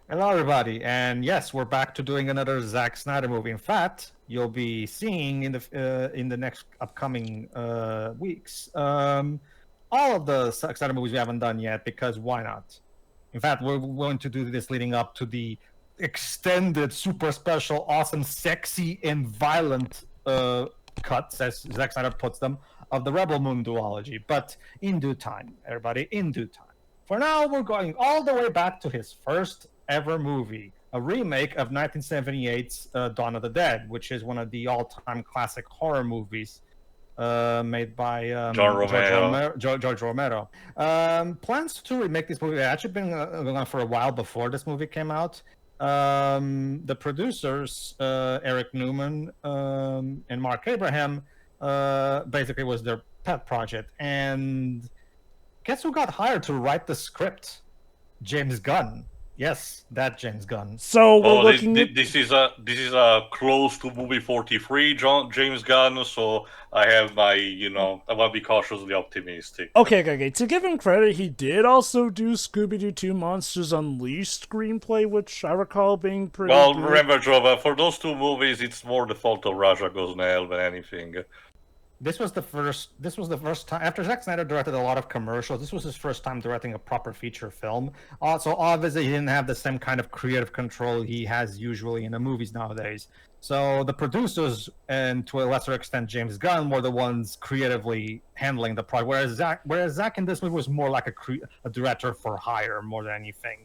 Hello, everybody, and yes, we're back to doing another Zack Snyder movie. In fact, you'll be seeing in the next upcoming weeks all of the Zack Snyder movies we haven't done yet, because why not? In fact, we're going to do this leading up to the extended, super special, awesome, sexy, and violent cuts, as Zack Snyder puts them, of the Rebel Moon duology. But in due time, everybody, in due time. For now, we're going all the way back to his first ever movie, a remake of 1978's Dawn of the Dead, which is one of the all-time classic horror movies made by George Romero. Plans to remake this movie had actually been going on for a while before this movie came out. The producers, Eric Newman and Mark Abraham, basically was their pet project. And guess who got hired to write the script? James Gunn. Yes, that James Gunn. So we're looking. This is a close to movie 43, James Gunn. So I have my, I want to be cautiously optimistic. Okay. To give him credit, he did also do Scooby-Doo 2 Monsters Unleashed screenplay, which I recall being pretty good. Remember, Jova, for those two movies, it's more the fault of Raja Gosnell than anything. This was the first time after Zack Snyder directed a lot of commercials. This was his first time directing a proper feature film. So obviously he didn't have the same kind of creative control he has usually in the movies nowadays. So the producers, and to a lesser extent James Gunn, were the ones creatively handling the project. Whereas Zack in this movie was more like a director for hire more than anything.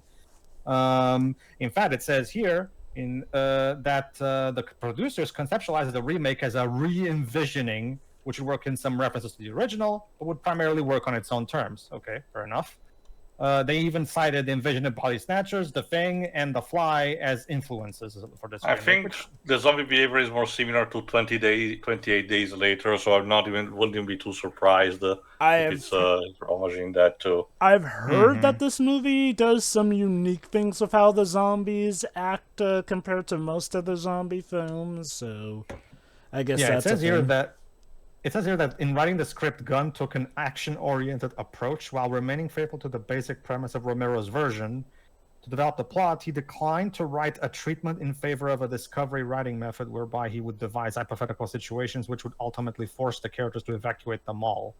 In fact, it says here that the producers conceptualized the remake as a re-envisioning, which would work in some references to the original, but would primarily work on its own terms. Okay, fair enough. They even cited Invasion of Body Snatchers, The Thing, and The Fly as influences for this remake. I think the zombie behavior is more similar to 28 Days Later, so wouldn't even be too surprised if it's homaging that too. I've heard that this movie does some unique things with how the zombies act compared to most other zombie films, so I guess that's It says here that in writing the script, Gunn took an action-oriented approach while remaining faithful to the basic premise of Romero's version. To develop the plot, he declined to write a treatment in favor of a discovery writing method whereby he would devise hypothetical situations which would ultimately force the characters to evacuate the mall.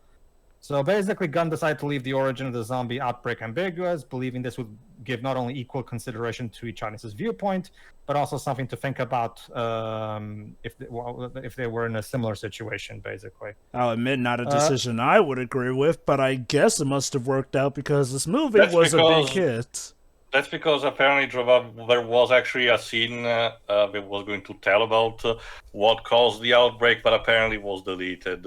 So basically, Gunn decided to leave the origin of the zombie outbreak ambiguous, believing this would give not only equal consideration to each audience's viewpoint, but also something to think about if they were in a similar situation, basically. I'll admit, not a decision I would agree with, but I guess it must have worked out because this movie was a big hit. That's because apparently there was actually a scene that was going to tell about what caused the outbreak, but apparently was deleted.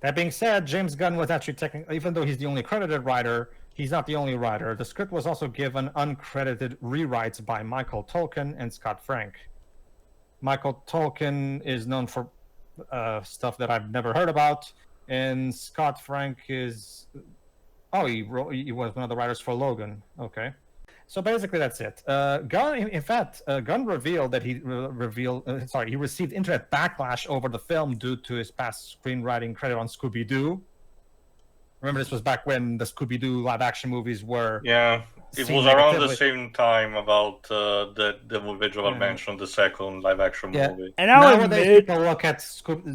That being said, James Gunn was actually even though he's the only credited writer, he's not the only writer. The script was also given uncredited rewrites by Michael Tolkien and Scott Frank. Michael Tolkien is known for stuff that I've never heard about, and Scott Frank is... he was one of the writers for Logan. Okay. So basically, that's it. Gunn revealed that he received internet backlash over the film due to his past screenwriting credit on Scooby-Doo. Remember, this was back when the Scooby-Doo live-action movies were... Yeah, it was around the same time about the movie Joel mentioned, the second live-action movie. And nowadays, people look at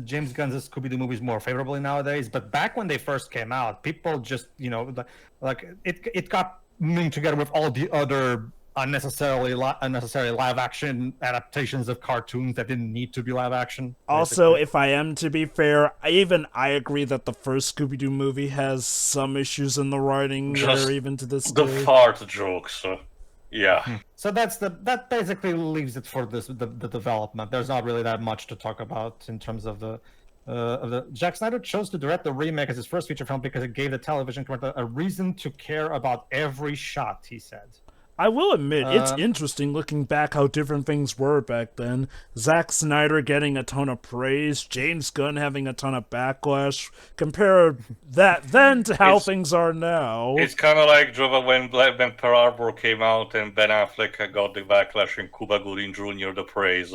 James Gunn's Scooby-Doo movies more favorably nowadays, but back when they first came out, people just, it got together with all the other unnecessary live action adaptations of cartoons that didn't need to be live action. Also, if I am to be fair, I agree that the first Scooby-Doo movie has some issues in the writing there, even to this day. The fart jokes, yeah. So that basically leaves it for the development. There's not really that much to talk about in terms of the Zack Snyder chose to direct the remake as his first feature film because it gave the television director a reason to care about every shot, he said. I will admit, it's interesting looking back how different things were back then. Zack Snyder getting a ton of praise, James Gunn having a ton of backlash. Compare that then to how things are now. It's kind of like when Pearl Harbor came out and Ben Affleck got the backlash and Cuba Gooding Jr. the praise.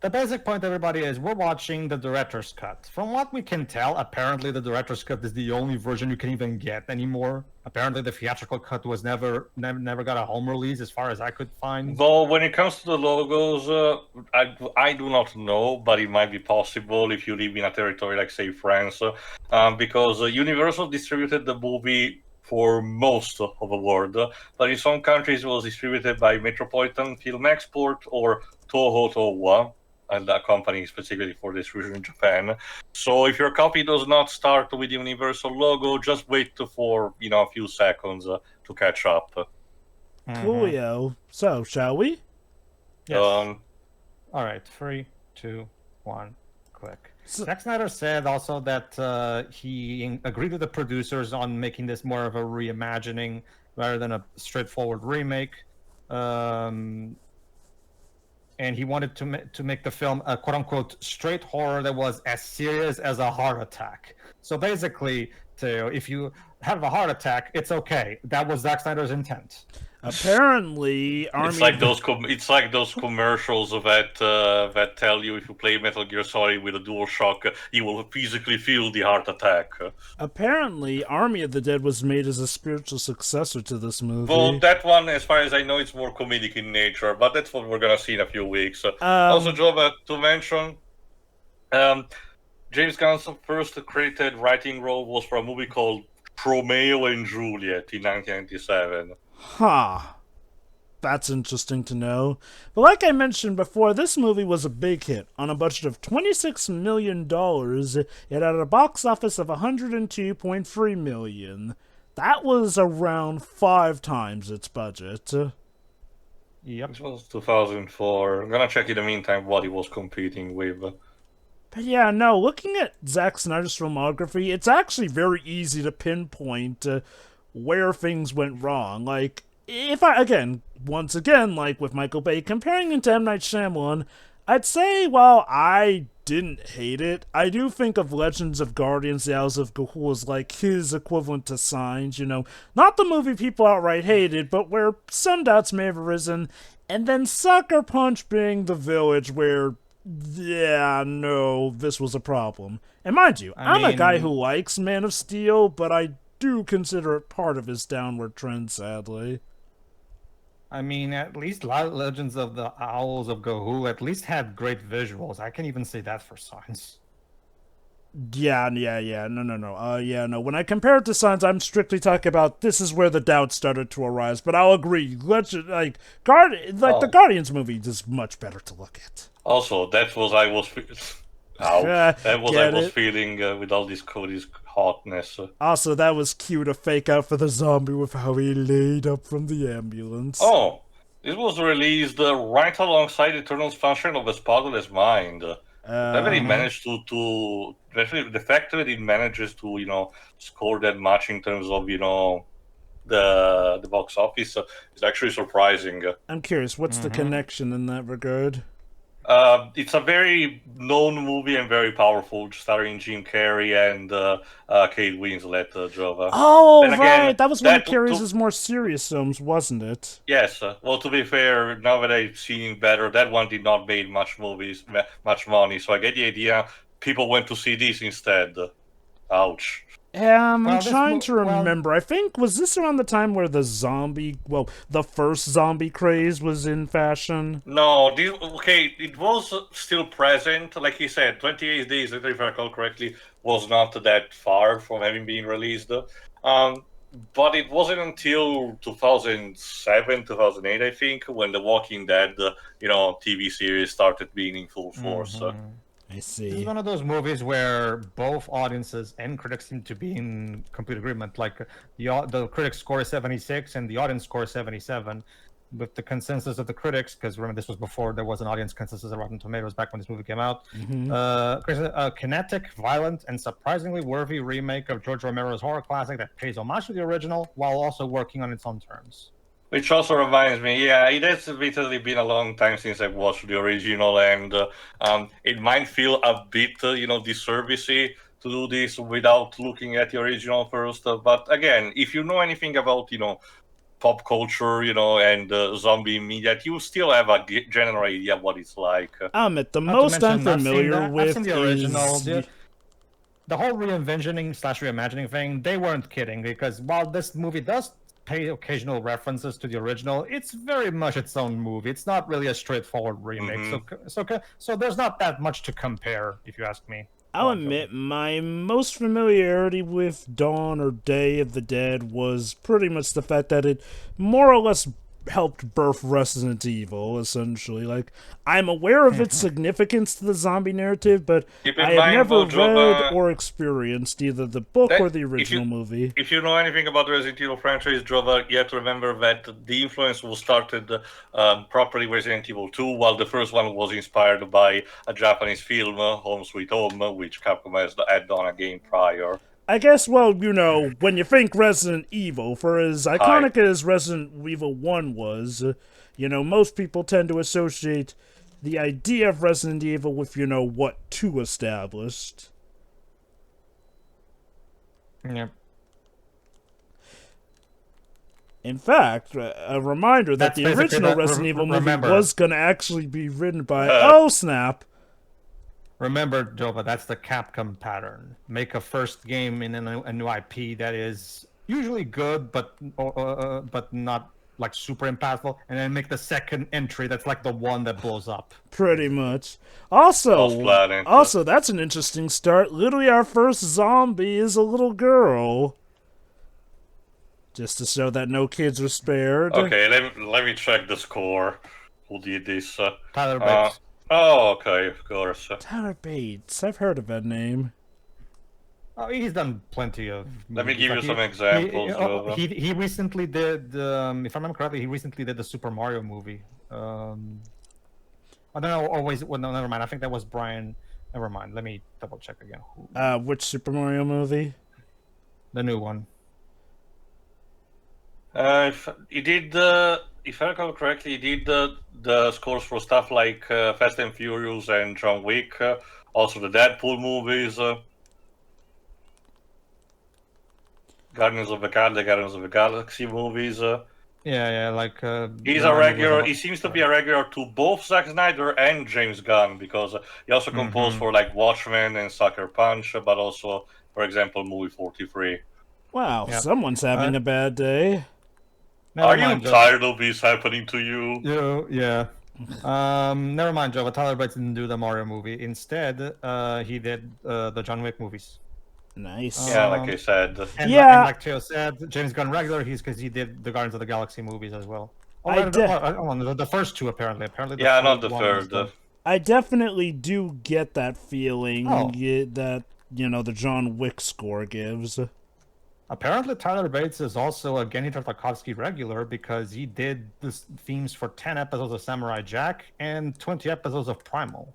the basic point, everybody, is we're watching the director's cut. From what we can tell, apparently the director's cut is the only version you can even get anymore. Apparently the theatrical cut was never got a home release, as far as I could find. Well, when it comes to the logos, I do not know, but it might be possible if you live in a territory like, say, France, because Universal distributed the movie for most of the world, but in some countries it was distributed by Metropolitan Film Export or Toho Towa, and that company specifically for distribution in Japan. So if your copy does not start with the Universal logo, just wait for a few seconds to catch up. Coolio. So, shall we? Yes. All right, 3, 2, 1, click. Zack Snyder said also that he agreed with the producers on making this more of a reimagining rather than a straightforward remake. And he wanted to make the film a quote-unquote straight horror that was as serious as a heart attack. So basically, if you have a heart attack, it's okay. That was Zack Snyder's intent. Apparently, it's like those commercials that tell you if you play Metal Gear Solid with a DualShock, you will physically feel the heart attack. Apparently, Army of the Dead was made as a spiritual successor to this movie. Well, that one, as far as I know, it's more comedic in nature, but that's what we're gonna see in a few weeks. Also, Joe, to mention, James Gunn's first credited writing role was for a movie called Romeo and Juliet in 1997. Huh. That's interesting to know. But like I mentioned before, this movie was a big hit. On a budget of $26 million, it had a box office of $102.3 million. That was around 5 times its budget. Yep. This was 2004. I'm gonna check in the meantime what he was competing with. But yeah, no, looking at Zack Snyder's filmography, it's actually very easy to pinpoint where things went wrong. Like, once again, like with Michael Bay, comparing it to M. Night Shyamalan, I'd say, while I didn't hate it, I do think of Legends of Guardians, the Owls of Ga'Hoole as like his equivalent to Signs, Not the movie people outright hated, but where some doubts may have arisen, and then Sucker Punch being The Village, where, yeah, no, this was a problem. And mind you, I'm a guy who likes Man of Steel, but I do consider it part of his downward trend, sadly. I mean, at least Legends of the Owls of Ga'Hoole at least had great visuals. I can even say that for Signs. Yeah, no. When I compare it to Signs, I'm strictly talking about this is where the doubts started to arise. But I'll agree, the Guardians movie is much better to look at. Also, that was I was feeling with all this Cody's hotness. Also, that was cute to fake out for the zombie with how he laid up from the ambulance. Oh, this was released right alongside Eternal's Sunshine of the Spotless Mind. He managed to especially the fact that it manages to score that much in terms of the box office is actually surprising. I'm curious, what's the connection in that regard? It's a very known movie and very powerful, starring Jim Carrey and Kate Winslet, Jova. Oh, and right! Again, that was one of Carrey's more serious films, wasn't it? Yes. Well, to be fair, now that I've seen it better, that one did not make much money, so I get the idea. People went to see this instead. Ouch. I'm trying to remember. I think, was this around the time where the first zombie craze was in fashion? No, it was still present. Like he said, 28 Days Later, if I recall correctly, was not that far from having been released. But it wasn't until 2007, 2008, I think, when The Walking Dead, TV series started being in full force. I see. This is one of those movies where both audiences and critics seem to be in complete agreement. Like the critics score is 76 and the audience score is 77. With the consensus of the critics, because remember this was before there was an audience consensus on Rotten Tomatoes back when this movie came out. A kinetic, violent, and surprisingly worthy remake of George Romero's horror classic that pays homage to the original while also working on its own terms. Which also reminds me, it has literally been a long time since I've watched the original, and it might feel a bit, disservicey to do this without looking at the original first. But again, if you know anything about, pop culture, and zombie media, you still have a general idea what it's like. The Not to most I'm mention, familiar I've seen with the original. is... The whole reinventing / reimagining thing, they weren't kidding, because while this movie does pay occasional references to the original, it's very much its own movie. It's not really a straightforward remake. So there's not that much to compare, if you ask me. I'll admit, my most familiarity with Dawn or Day of the Dead was pretty much the fact that it more or less helped birth Resident Evil, essentially. Like, I'm aware of its significance to the zombie narrative, but I have never read or experienced either the book or the original movie. If you know anything about the Resident Evil franchise, Jova, you have to remember that the influence was started properly Resident Evil 2, while the first one was inspired by a Japanese film, Home Sweet Home, which Capcom had done a game prior. I guess, well, when you think Resident Evil, for as iconic as Resident Evil 1 was, most people tend to associate the idea of Resident Evil with, what 2 established. Yep. In fact, a reminder that the original Resident Evil movie was going to actually be written by... oh, snap! Remember, Jova, that's the Capcom pattern. Make a first game in a new IP that is usually good, but not like super impactful, and then make the second entry that's like the one that blows up. Pretty much. Also, that's an interesting start. Literally, our first zombie is a little girl. Just to show that no kids are spared. Okay, let me check the score. Who did this? Tyler Bates. Oh, okay, of course. Tyler Bates. I've heard of that name. Oh, he's done plenty of movies. Let me give you some examples. He recently did, if I remember correctly, he recently did the Super Mario movie. I don't know, always, well, no, never mind. I think that was Brian. Never mind. Let me double check again. Which Super Mario movie? The new one. If I recall correctly, he did the scores for stuff like Fast and Furious and John Wick, also the Deadpool movies, Guardians of the Galaxy movies. Yeah, like he's a regular. He seems to be a regular to both Zack Snyder and James Gunn, because he also composed for like Watchmen and Sucker Punch, but also, for example, movie 43. Wow, someone's having a bad day. Are you tired of this happening to you? Yeah. Never mind, Joe. Tyler Bates didn't do the Mario movie. Instead, he did the John Wick movies. Nice. Yeah, like I said. And like Theo said, James Gunn regular. Because he did the Guardians of the Galaxy movies as well. The first two apparently. Yeah, not the third. I definitely do get that feeling that the John Wick score gives. Apparently, Tyler Bates is also a Genny Tartakovsky regular, because he did the themes for 10 episodes of Samurai Jack and 20 episodes of Primal.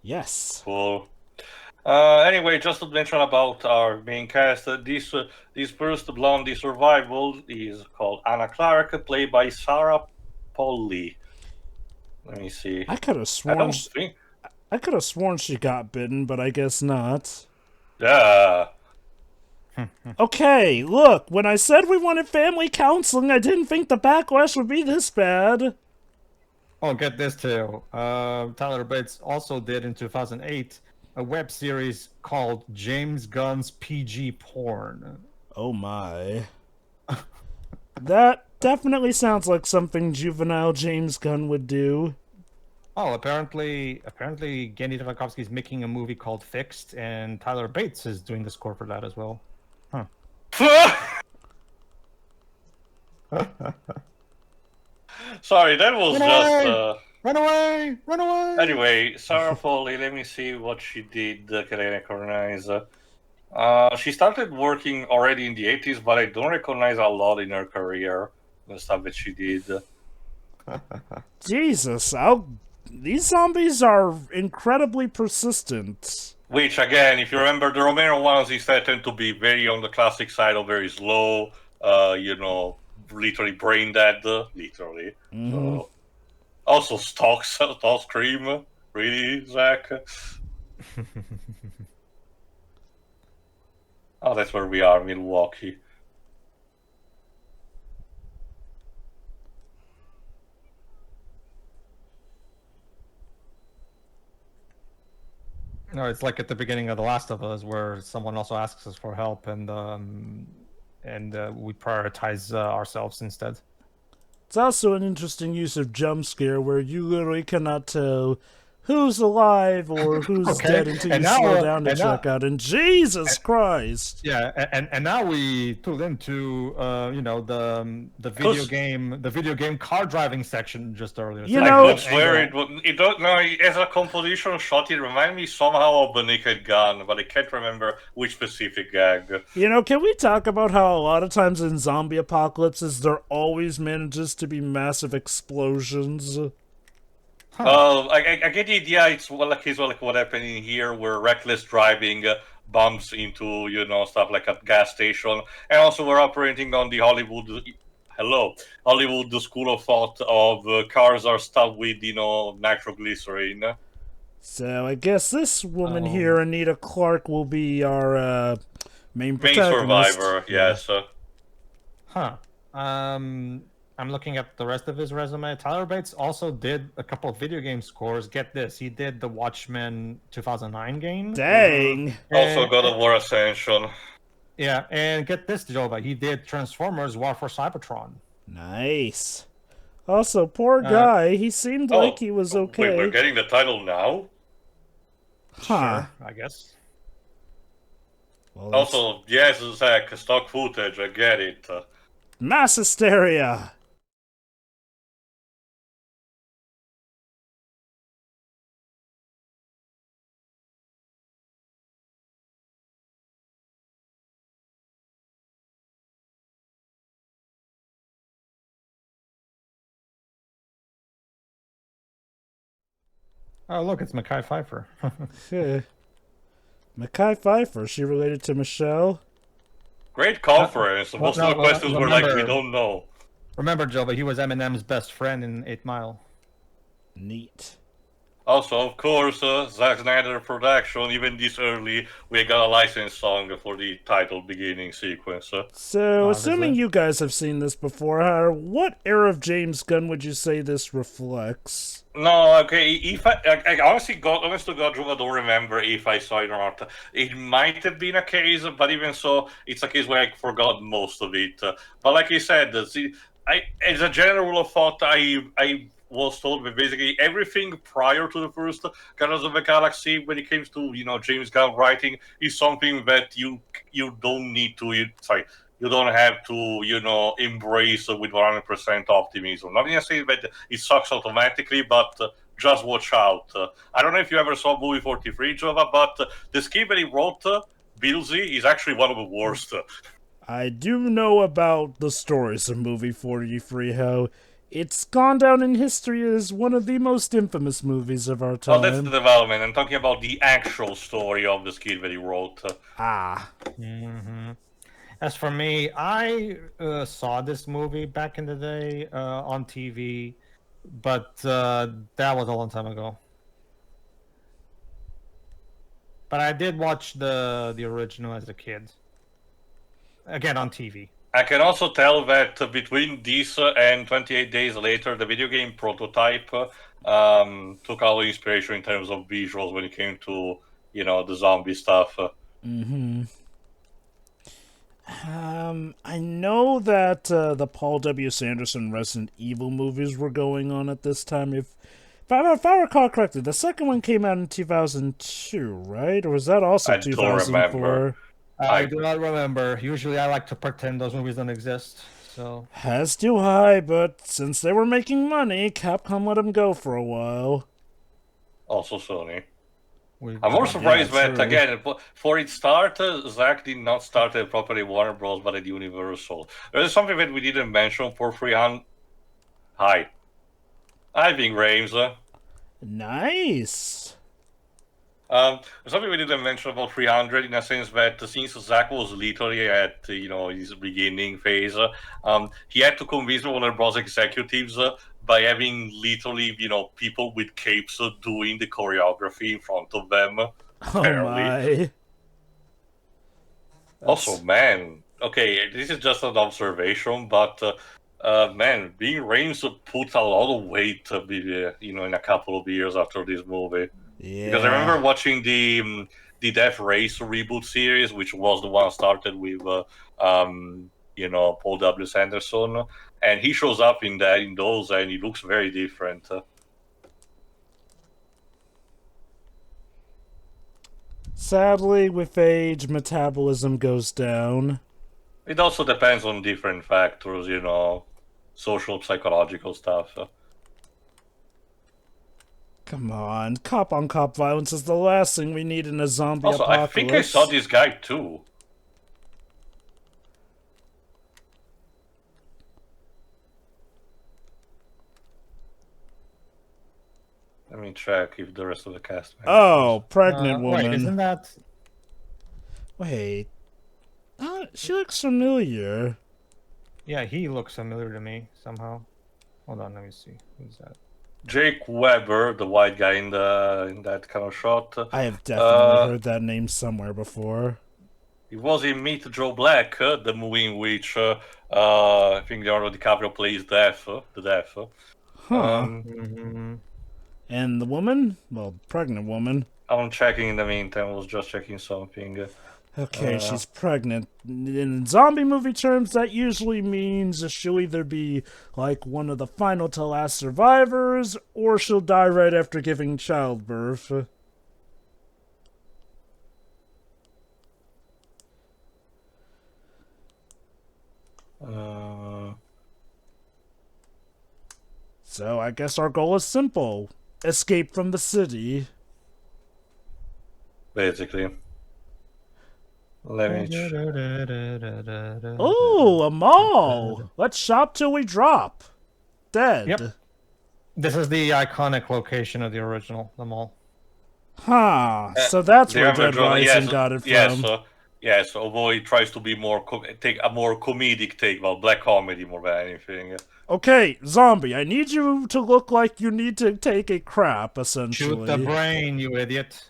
Yes. Cool. Anyway, just to mention about our main cast, this first blondie survival is called Anna Clark, played by Sarah Polley. Let me see. I could have sworn she got bitten, but I guess not. Yeah. Okay, look, when I said we wanted family counseling, I didn't think the backlash would be this bad. Oh, get this too. Tyler Bates also did in 2008 a web series called James Gunn's PG Porn. Oh my. That definitely sounds like something juvenile James Gunn would do. Oh, apparently Gendy Tartakovsky is making a movie called Fixed, and Tyler Bates is doing the score for that as well. Sorry, that was Run away! Anyway, Sarah Foley, let me see what she did. Can I recognize? She started working already in the 80s, but I don't recognize a lot in her career, the stuff that she did. Jesus, these zombies are incredibly persistent. Which, again, if you remember, the Romero ones instead tend to be very on the classic side of very slow, literally brain dead, literally. So, also stock scream, really, Zach? Oh, that's where we are, Milwaukee. No, it's like at the beginning of The Last of Us, where someone also asks us for help, and we prioritize ourselves instead. It's also an interesting use of jump scare where you literally cannot tell who's alive or who's Okay, dead until you and now, slow down to and now- check out. And Jesus Christ! Yeah, and now we tune into the video game car driving section just earlier. You I know- could swear it don't no, as a composition shot, it reminded me somehow of the Naked Gun, but I can't remember which specific gag. You know, can we talk about how a lot of times in zombie apocalypses there always manages to be massive explosions? I get the idea. It's like what happened in here, where reckless driving bumps into stuff like a gas station, and also we're operating on the Hollywood school of thought of cars are stuffed with nitroglycerin. So I guess this woman here, Anita Clark, will be our main protagonist. Survivor. Yes. I'm looking at the rest of his resume. Tyler Bates also did a couple of video game scores. Get this, he did the Watchmen 2009 game. Dang. Also God of War Ascension. Yeah, and get this, Jova, he did Transformers War for Cybertron. Nice. Also, poor guy. He seemed like he was okay. Wait, we're getting the title now? Huh. Sure, I guess. Well, Also, yes, Zach, stock footage, I get it. mass hysteria. Oh, look, it's Mekhi Phifer. Mekhi Phifer, she related to Michelle? Great conference. Most of the questions were like, we don't know. Remember, Jova, he was Eminem's best friend in 8 Mile. Neat. Also, of course, Zack Snyder production, even this early, we got a license song for the title beginning sequence. So, assuming you guys have seen this before, what era of James Gunn would you say this reflects? No, okay, if I honestly, honest to God, I don't remember if I saw it or not. It might have been a case, but even so, it's a case where I forgot most of it. But like I said, as a general rule of thought, I was told that basically everything prior to the first Guardians of the Galaxy, when it comes to James Gunn writing, is something that you don't need to. You don't have to embrace with 100% optimism. Not necessarily that it sucks automatically, but just watch out. I don't know if you ever saw movie 43, Jova, but the script that he wrote, Billsy, is actually one of the worst. I do know about the stories of movie 43, how it's gone down in history as one of the most infamous movies of our time. Oh, that's the development. I'm talking about the actual story of the script that he wrote. Mm-hmm. As for me, I saw this movie back in the day on TV, but that was a long time ago. But I did watch the original as a kid. Again, on TV. I can also tell that between this and 28 Days Later, the video game prototype took a lot of inspiration in terms of visuals when it came to, the zombie stuff. Mm-hmm. I know that the Paul W. Sanderson Resident Evil movies were going on at this time. If I recall correctly, the second one came out in 2002, right? Or was that also 2004? I do not remember. Usually I like to pretend those movies don't exist. So As do I, but since they were making money, Capcom let them go for a while. Also Sony. I'm more surprised that, again, for its start, Zack did not start at properly Warner Bros., but at Universal. There's something that we didn't mention for 300. Hi. I think Rames. Nice. Something we didn't mention about 300 in a sense that since Zack was literally at his beginning phase, he had to convince Warner Bros. Executives by having literally people with capes doing the choreography in front of them. My. Also, man, okay, this is just an observation, but man, being Rames put a lot of weight, in a couple of years after this movie. Yeah. Because I remember watching the Death Race reboot series, which was the one started with Paul W. Sanderson, and he shows up in those, and he looks very different. Sadly, with age, metabolism goes down. It also depends on different factors, social, psychological stuff. Come on, cop-on-cop violence is the last thing we need in a zombie Also, apocalypse. I think I saw this guy too. Let me check if the rest of the cast. Oh, pregnant woman. Wait, isn't that? Wait. She looks familiar. Yeah, he looks familiar to me somehow. Hold on, let me see. Who's that? Jake Weber, the white guy in that kind of shot. I have definitely heard that name somewhere before. He was in Meet Joe Black, the movie in which I think Leonardo DiCaprio plays the Death. Huh. Mm-hmm. And the woman? Well, pregnant woman. I'm checking in the meantime. I was just checking something. Okay, she's pregnant. In zombie movie terms, that usually means she'll either be like one of the final to last survivors, or she'll die right after giving childbirth. So I guess our goal is simple. Escape from the city. Basically. Let me Oh, a mall! Let's shop till we drop. Dead. Yep. This is the iconic location of the original, the mall. Huh. So that's where Dead Rising yes, got it yes, from. Yes, although it tries to be take a more comedic take, well, black comedy more than anything. Okay, zombie, I need you to look like you need to take a crap, essentially. Shoot the brain, you idiot.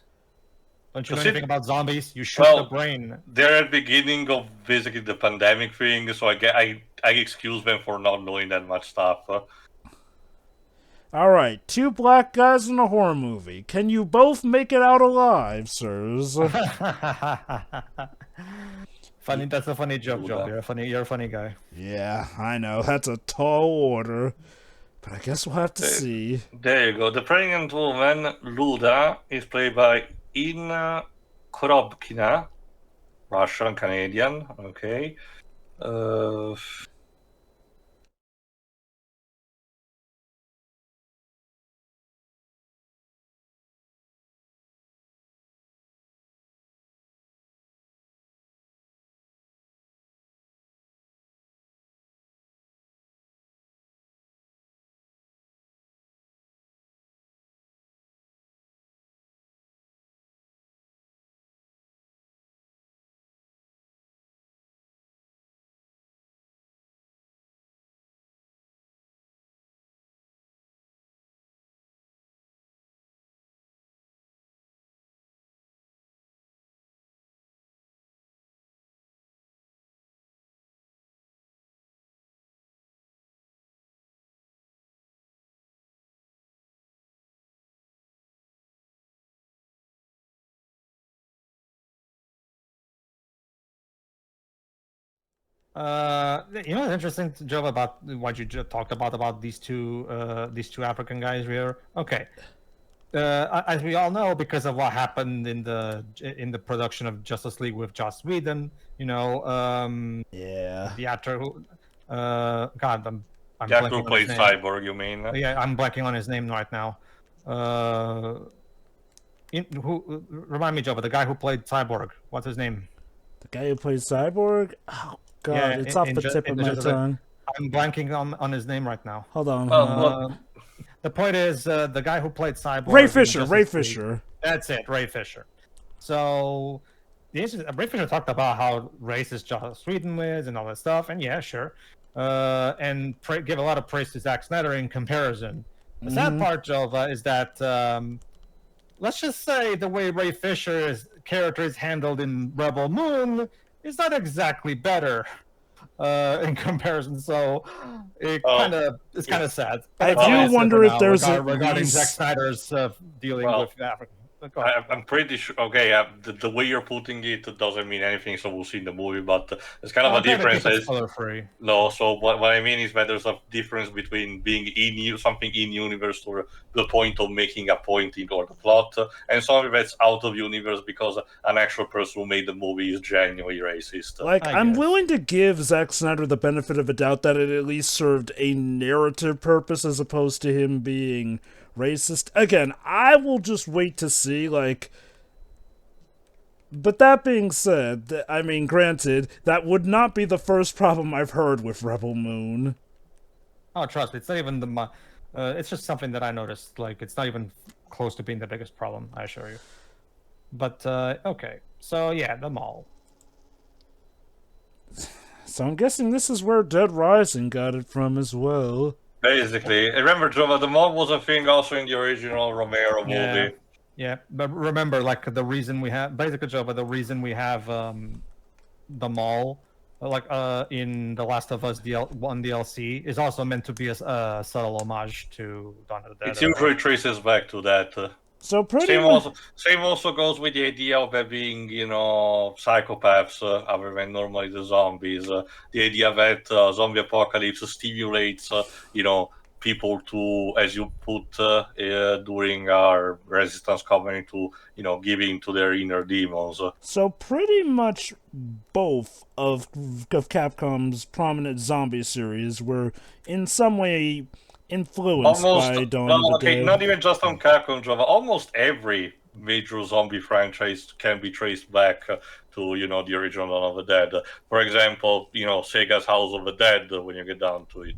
Don't you know anything about zombies? You shoot the brain. They're at the beginning of basically the pandemic thing, so I excuse them for not knowing that much stuff. Alright, two black guys in a horror movie. Can you both make it out alive, sirs? Funny, that's a funny joke, Joe. You're a funny guy. Yeah, I know. That's a tall order. But I guess we'll have to see. There you go. The pregnant woman, Luda, is played by Inna Korobkina, Russian Canadian. Okay. You know what's interesting, Joe, about what you just talked about these two African guys here? Okay. As we all know, because of what happened in the production of Justice League with Joss Whedon, yeah, the actor who, I'm the actor who played Cyborg, you mean? Yeah, I'm blanking on his name right now. Who remind me, Joe, but the guy who played Cyborg, what's his name? The guy who plays Cyborg? Oh god, yeah, it's off the tip of my tongue. I'm blanking on his name right now. Hold on. The point is, the guy who played Cyborg... Ray Fisher. That's it, Ray Fisher. So, Ray Fisher talked about how racist Joss Whedon is and all that stuff, and yeah, sure. And give a lot of praise to Zack Snyder in comparison. The sad part, Jova, is that, let's just say the way Ray Fisher's character is handled in Rebel Moon is not exactly better. In comparison, so it's kind of sad. I do wonder if there's regarding Zack Snyder's dealing with Africa. Go ahead. I'm pretty sure. Okay, the way you're putting it doesn't mean anything, so we'll see in the movie. But there's kind of a I'm trying to difference. keep it spoiler-free. No, so what I mean is that there's a difference between being something in universe to the point of making a point in or the plot, and something that's out of universe because an actual person who made the movie is genuinely racist. Like, I I'm guess. willing to give Zack Snyder the benefit of a doubt that it at least served a narrative purpose as opposed to him being racist. Again, I will just wait to see, like... But that being said, I mean, granted, that would not be the first problem I've heard with Rebel Moon. Oh, trust me, it's not even the. It's just something that I noticed. Like, it's not even close to being the biggest problem. I assure you. But okay, so yeah, the mall. So I'm guessing this is where Dead Rising got it from as well. Basically, remember, Jova, the mob was a thing also in the original Romero movie. Yeah, but remember, like the reason we have basically, Jova, the reason we have the mall, like in The Last of Us one DLC, is also meant to be a subtle homage to Dawn of the Dead. It usually traces back to that. So pretty Same also goes with the idea of there being, psychopaths other than normally the zombies. The idea that zombie apocalypse stimulates, people to, as you put during our resistance coming to, give in to their inner demons. So pretty much both of Capcom's prominent zombie series were in some way influenced by Dawn of the Dead. Not even just on Capcom, Java. Almost every major zombie franchise can be traced back to, the original Dawn of the Dead. For example, Sega's House of the Dead, when you get down to it.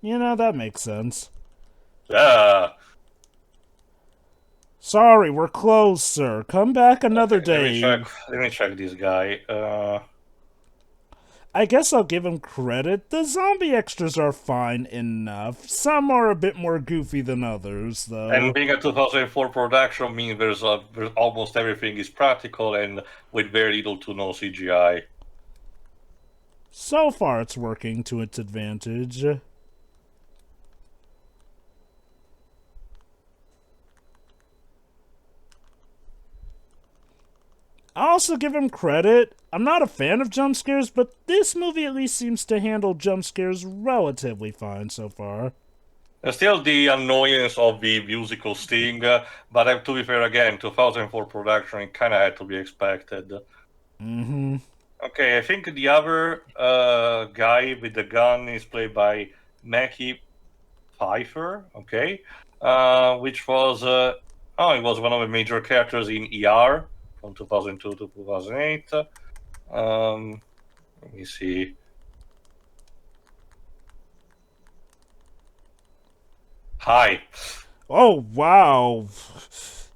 That makes sense. Yeah. Sorry, we're closed, sir. Come back another day. Let me check this guy. I guess I'll give him credit. The zombie extras are fine enough. Some are a bit more goofy than others, though. And being a 2004 production means there's almost everything is practical and with very little to no CGI. So far, it's working to its advantage. I also give him credit. I'm not a fan of jump scares, but this movie at least seems to handle jump scares relatively fine so far. Still the annoyance of the musical sting, but to be fair again, 2004 production, it kind of had to be expected. Mm-hmm. Okay, I think the other guy with the gun is played by Mackie Pfeiffer, okay, which was, he was one of the major characters in ER. From 2002 to 2008. Let me see. Hi. Oh, wow.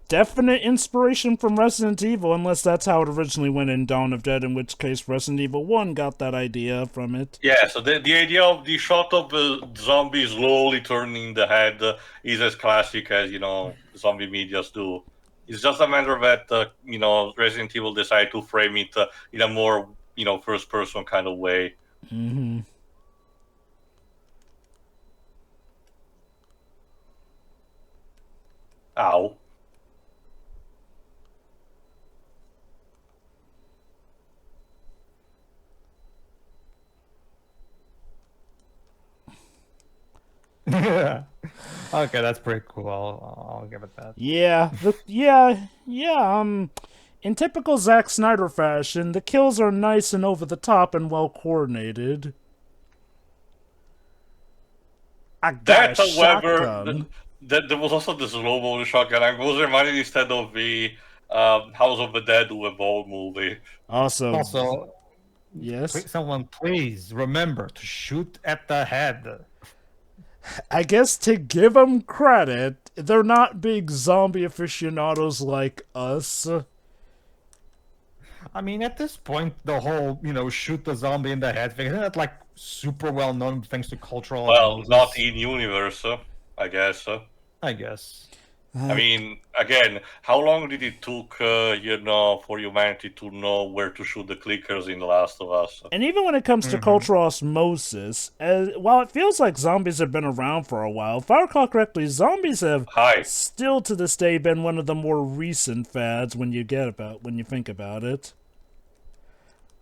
Definite inspiration from Resident Evil, unless that's how it originally went in Dawn of Dead, in which case Resident Evil 1 got that idea from it. Yeah, so the idea of the shot of the zombie slowly turning the head is as classic as, zombie medias do. It's just a matter that, Resident Evil decided to frame it in a more, first-person kind of way. Mm-hmm. Ow. Okay, that's pretty cool. I'll give it that. Yeah, in typical Zack Snyder fashion, the kills are nice and over the top and well coordinated. I got a shotgun. There was also the slow motion shotgun. I was reminded instead of the House of the Dead with a Boll movie. Also, yes. Someone please remember to shoot at the head. I guess to give them credit, they're not big zombie aficionados like us. I mean, at this point, the whole, shoot the zombie in the head thing, isn't that like super well known thanks to cultural Well, analysis? not in universe, I guess. I guess. I mean, again, how long did it took, for humanity to know where to shoot the clickers in The Last of Us? And even when it comes to cultural osmosis, while it feels like zombies have been around for a while, if I recall correctly, zombies have Hi. still to this day been one of the more recent fads when you think about it.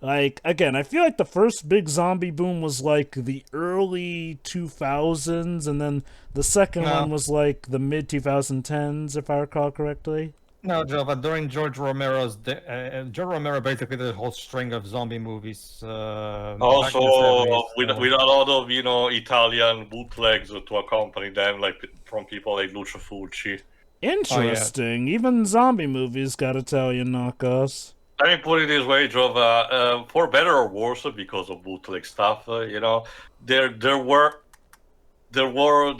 Like, again, I feel like the first big zombie boom was like the early 2000s, and then the second one was like the mid 2010s, if I recall correctly. No, Joe, but during George Romero's, George Romero basically did a whole string of zombie movies. Also, back in the 70s, with a lot of Italian bootlegs to accompany them, like from people like Lucio Fulci. Interesting. Even zombie movies got Italian knockoffs. Let me put it this way, Jova. For better or worse, because of bootleg stuff, there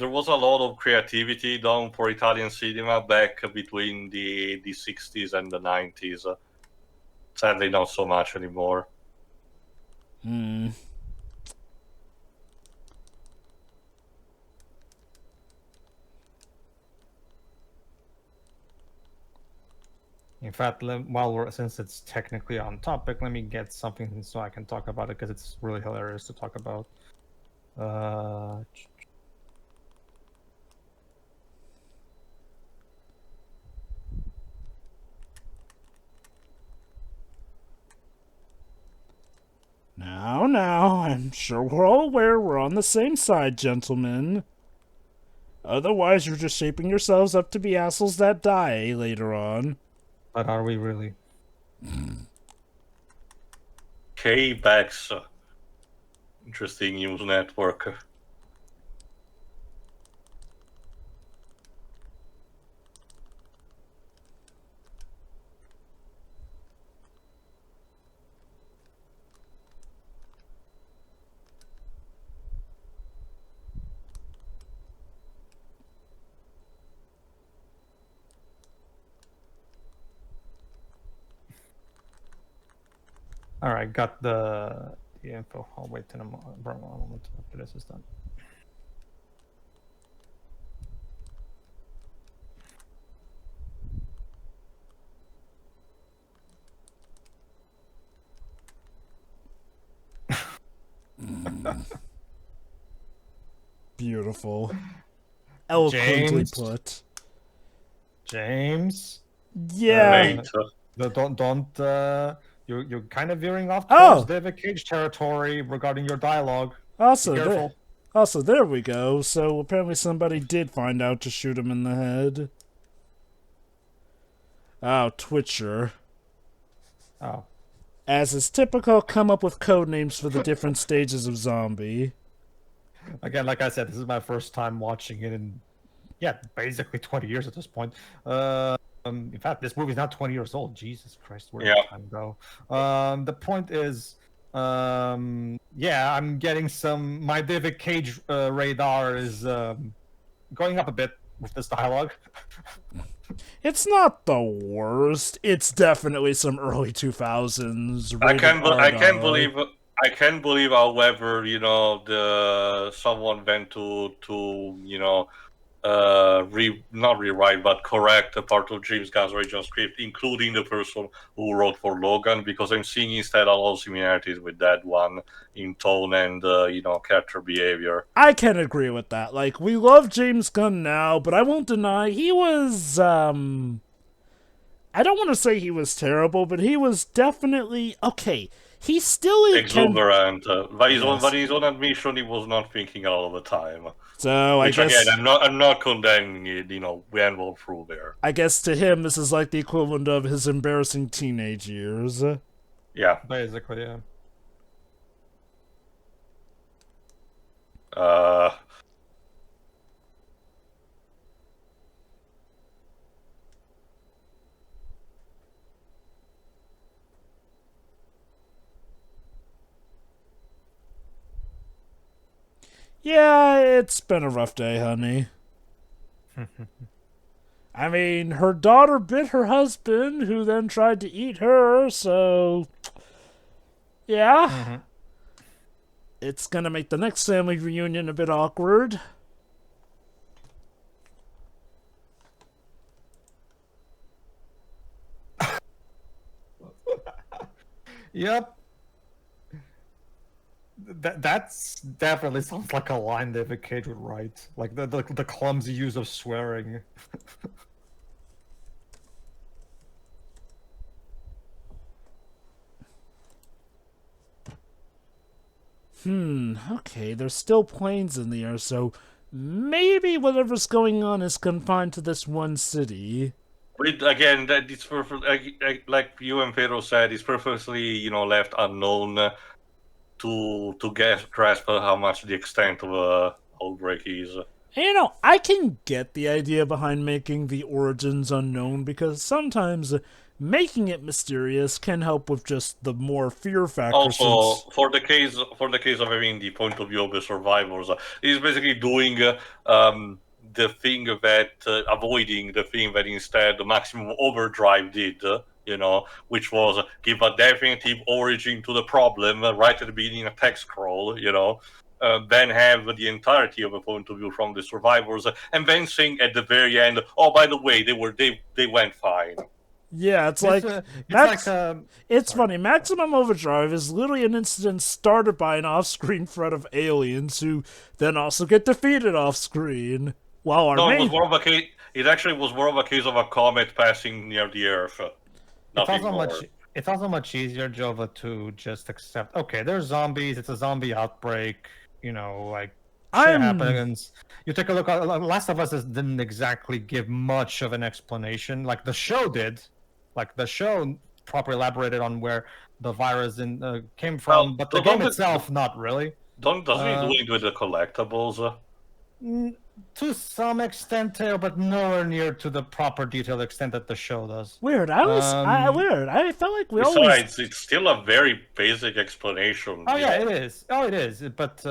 was a lot of creativity done for Italian cinema back between the 60s and the 90s. Sadly, not so much anymore. In fact, since it's technically on topic, let me get something so I can talk about it because it's really hilarious to talk about. Now, I'm sure we're all aware we're on the same side, gentlemen. Otherwise, you're just shaping yourselves up to be assholes that die later on. But are we really? K-Bax. Interesting news network. All right, got the info. I'll wait a moment after this is done. Beautiful. Eloquently put. James. Yeah. You're kind of veering off towards David Cage territory regarding your dialogue. Also, be careful. There we go. So apparently somebody did find out to shoot him in the head. Oh, Twitcher. Oh. As is typical, come up with code names for the different stages of zombie. Again, like I said, this is my first time watching it in, basically 20 years at this point. In fact, this movie's not 20 years old. Jesus Christ, where did time go? The point is, I'm getting my David Cage radar is going up a bit with this dialogue. It's not the worst. It's definitely some early 2000s. I can't believe, however, someone went to not rewrite, but correct a part of James Gunn's original script, including the person who wrote for Logan, because I'm seeing instead a lot of similarities with that one in tone and, character behavior. I can agree with that. Like, we love James Gunn now, but I won't deny he was, I don't want to say he was terrible, but he was definitely, okay, he still is exuberant. By his own admission, he was not thinking all the time. So I guess again, I'm not condemning it. We went all through there. I guess to him, this is like the equivalent of his embarrassing teenage years. Yeah, basically, yeah. Yeah, it's been a rough day, honey. I mean, her daughter bit her husband, who then tried to eat her, so... Yeah. It's gonna make the next family reunion a bit awkward. Yep. That's definitely sounds like a line David Cage would write. Like the clumsy use of swearing. Okay, there's still planes in the air, so maybe whatever's going on is confined to this one city. But again, that it's perfect. Like you and Pedro said, it's purposely left unknown to grasp how much the extent of outbreak is. And, I can get the idea behind making the origins unknown because sometimes making it mysterious can help with just the more fear factor. Also, for the case of having the point of view of the survivors, he's basically doing the thing that avoiding the thing that instead the Maximum Overdrive did. Which was give a definitive origin to the problem right at the beginning of text scroll. Then have the entirety of a point of view from the survivors, and then saying at the very end, "Oh, by the way, they went fine." Yeah, it's funny. Maximum Overdrive is literally an incident started by an off-screen threat of aliens who then also get defeated off-screen. While our it was more of a case. It actually was more of a case of a comet passing near the Earth. It's also much easier, Jova, to just accept. Okay, there's zombies. It's a zombie outbreak. Shit happens. You take a look at Last of Us didn't exactly give much of an explanation. Like the show did. Like the show properly elaborated on where the virus came from, but the game itself, not really. Doesn't it do it with the collectibles? To some extent, Taylor, but nowhere near to the proper detailed extent that the show does. Weird. I felt like Besides, it's still a very basic explanation. Oh yeah, it is. Oh, it is. But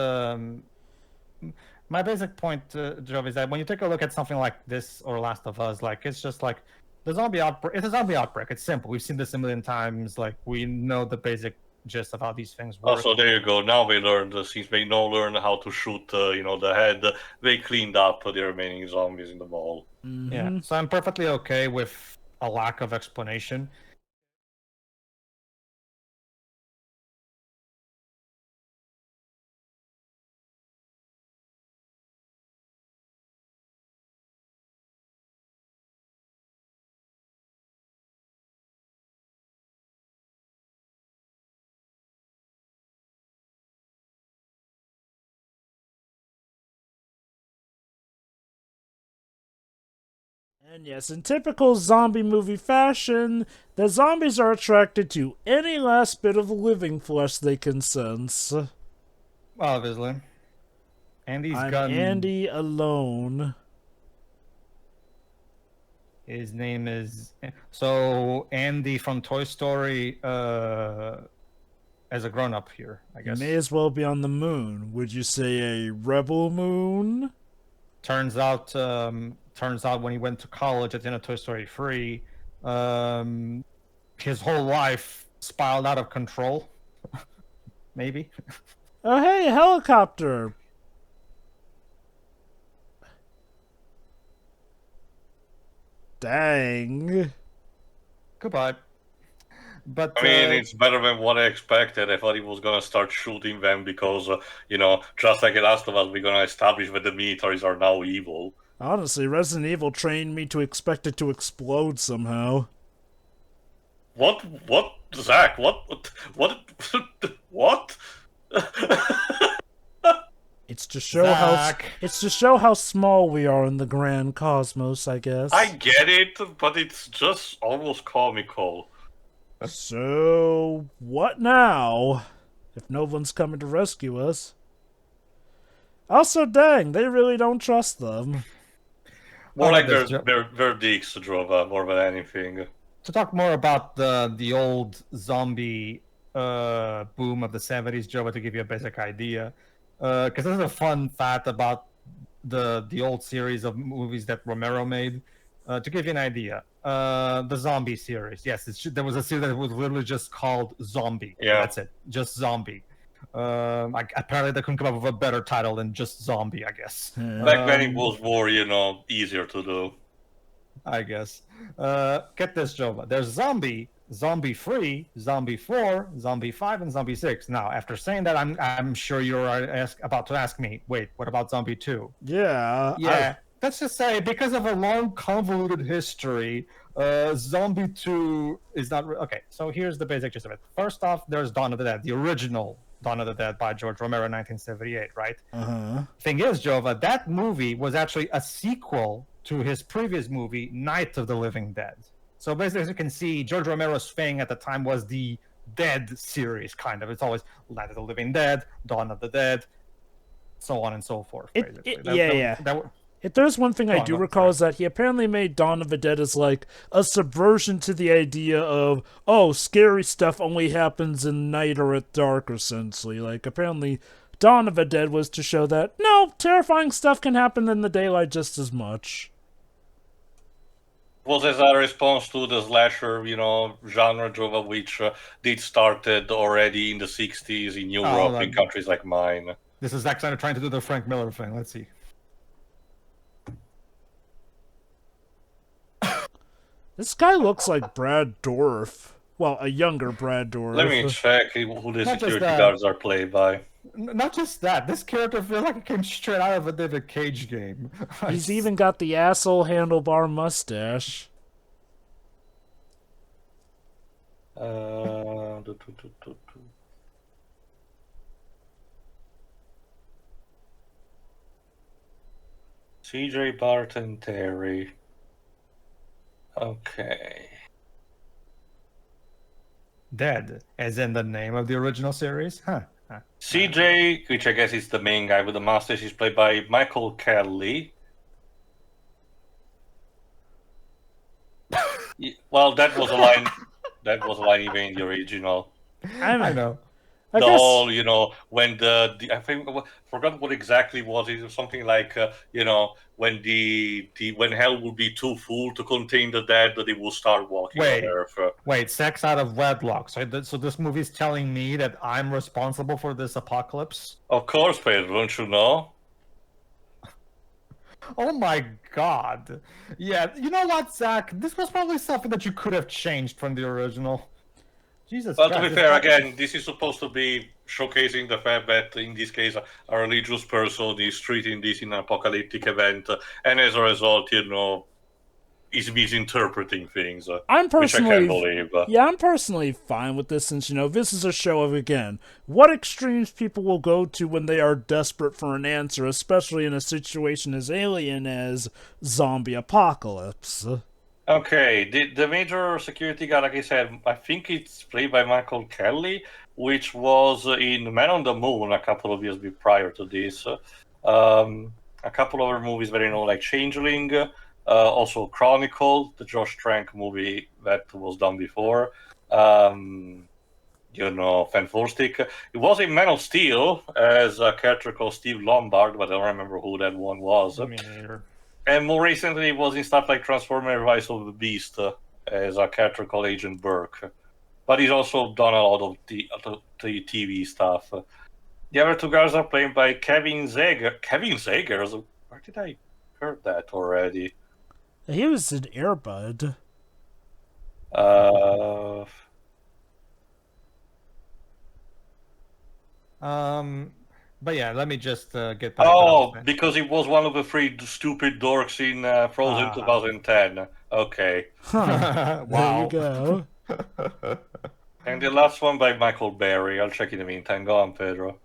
my basic point, Joe, is that when you take a look at something like this or Last of Us, like it's just like the zombie outbreak. It's a zombie outbreak. It's simple. We've seen this a million times. Like we know the basic gist of how these things work. Also, there you go. Now they learned, since they now learn how to shoot, the head. They cleaned up the remaining zombies in the ball. Mm-hmm. Yeah, so I'm perfectly okay with a lack of explanation. And yes, in typical zombie movie fashion, the zombies are attracted to any last bit of living flesh they can sense. Obviously. Andy's I'm Andy alone. His name is... So, Andy from Toy Story as a grown-up here, I guess. May as well be on the moon. Would you say a rebel moon? Turns out when he went to college at the end of Toy Story 3, his whole life spiraled out of control. Maybe. Oh, hey, helicopter! Dang. Goodbye. But I mean, it's better than what I expected. I thought he was gonna start shooting them because, just like in Last of Us, we're gonna establish that the militaries are now evil. Honestly, Resident Evil trained me to expect it to explode somehow. What, Zach? What? It's to show how small we are in the grand cosmos, I guess. I get it, but it's just almost comical. So, what now? If no one's coming to rescue us. Also, dang, they really don't trust them. More like their dicks drove more than anything. To talk more about the old zombie boom of the 70s, Joe, to give you a basic idea. Because this is a fun fact about the old series of movies that Romero made. To give you an idea, the Zombie series. Yes, there was a series that was literally just called Zombie. Yeah, that's it, just Zombie. Apparently, they couldn't come up with a better title than just Zombie, I guess. Back then, it was more, easier to do. I guess. Get this, Jova. There's Zombie. Zombie 3, Zombie 4, Zombie 5, and Zombie 6. Now, after saying that, I'm sure you're about to ask me, wait, what about Zombie 2? Yeah. Let's just say, because of a long, convoluted history, Zombie 2 is not... Okay, so here's the basic gist of it. First off, there's Dawn of the Dead, the original Dawn of the Dead by George Romero in 1978, right? Thing is, Jova, that movie was actually a sequel to his previous movie, Night of the Living Dead. So basically, as you can see, George Romero's thing at the time was the Dead series, kind of. It's always Night of the Living Dead, Dawn of the Dead, so on and so forth. If there's one thing I do recall is that he apparently made Dawn of the Dead as like a subversion to the idea of, oh, scary stuff only happens in night or at dark, essentially. Like, apparently Dawn of the Dead was to show that, no, terrifying stuff can happen in the daylight just as much. Was as a response to the slasher, genre, Jova, which did started already in the 60s in Europe, in countries like mine. This is Zack Snyder trying to do the Frank Miller thing. Let's see. This guy looks like Brad Dourif. Well, a younger Brad Dourif. Let me check who the security guards are played by. Not just that, this character feels like it came straight out of a David Cage game. He's even got the asshole handlebar mustache. CJ Barton Terry. Okay. Dead, as in the name of the original series? CJ, which I guess is the main guy with the mustache, is played by Michael Kelly. Well, that was a line. That was a line even in the original. I know. Whole, when I think I forgot what exactly was it. Something like, when when hell would be too full to contain the dead, that it will start walking on Earth. Wait, sex out of wedlock. So this movie's telling me that I'm responsible for this apocalypse? Of course, Pedro, don't you know? Oh my god. Yeah, you know what, Zach? This was probably something that you could have changed from the original. Jesus well, Christ, to be fair, again, this is supposed to be showcasing the fact that, in this case, a religious person is treating this in an apocalyptic event, and as a result, is misinterpreting things, which I can't believe. Yeah, I'm personally fine with this, since, this is a show of, again, what extremes people will go to when they are desperate for an answer, especially in a situation as alien as zombie apocalypse. Okay, the major security guard, like I said, I think it's played by Michael Kelly, which was in Man on the Moon a couple of years prior to this. A couple of other movies that like Changeling, also Chronicle, the Josh Trank movie that was done before. Fan Stick. It was in Man of Steel as a character called Steve Lombard, but I don't remember who that one was. Me neither. And more recently, it was in stuff like Transformers Rise of the Beast as a character called Agent Burke. But he's also done a lot of the TV stuff. The other two guys are played by Kevin Zager. Kevin Zager? Where did I heard that already? He was in Air Bud. But yeah, let me just get back. Because it was one of the three stupid dorks in Frozen 2010. Okay. Huh. Wow. There you go. And the last one by Michael Berry. I'll check in the meantime. Go on, Pedro.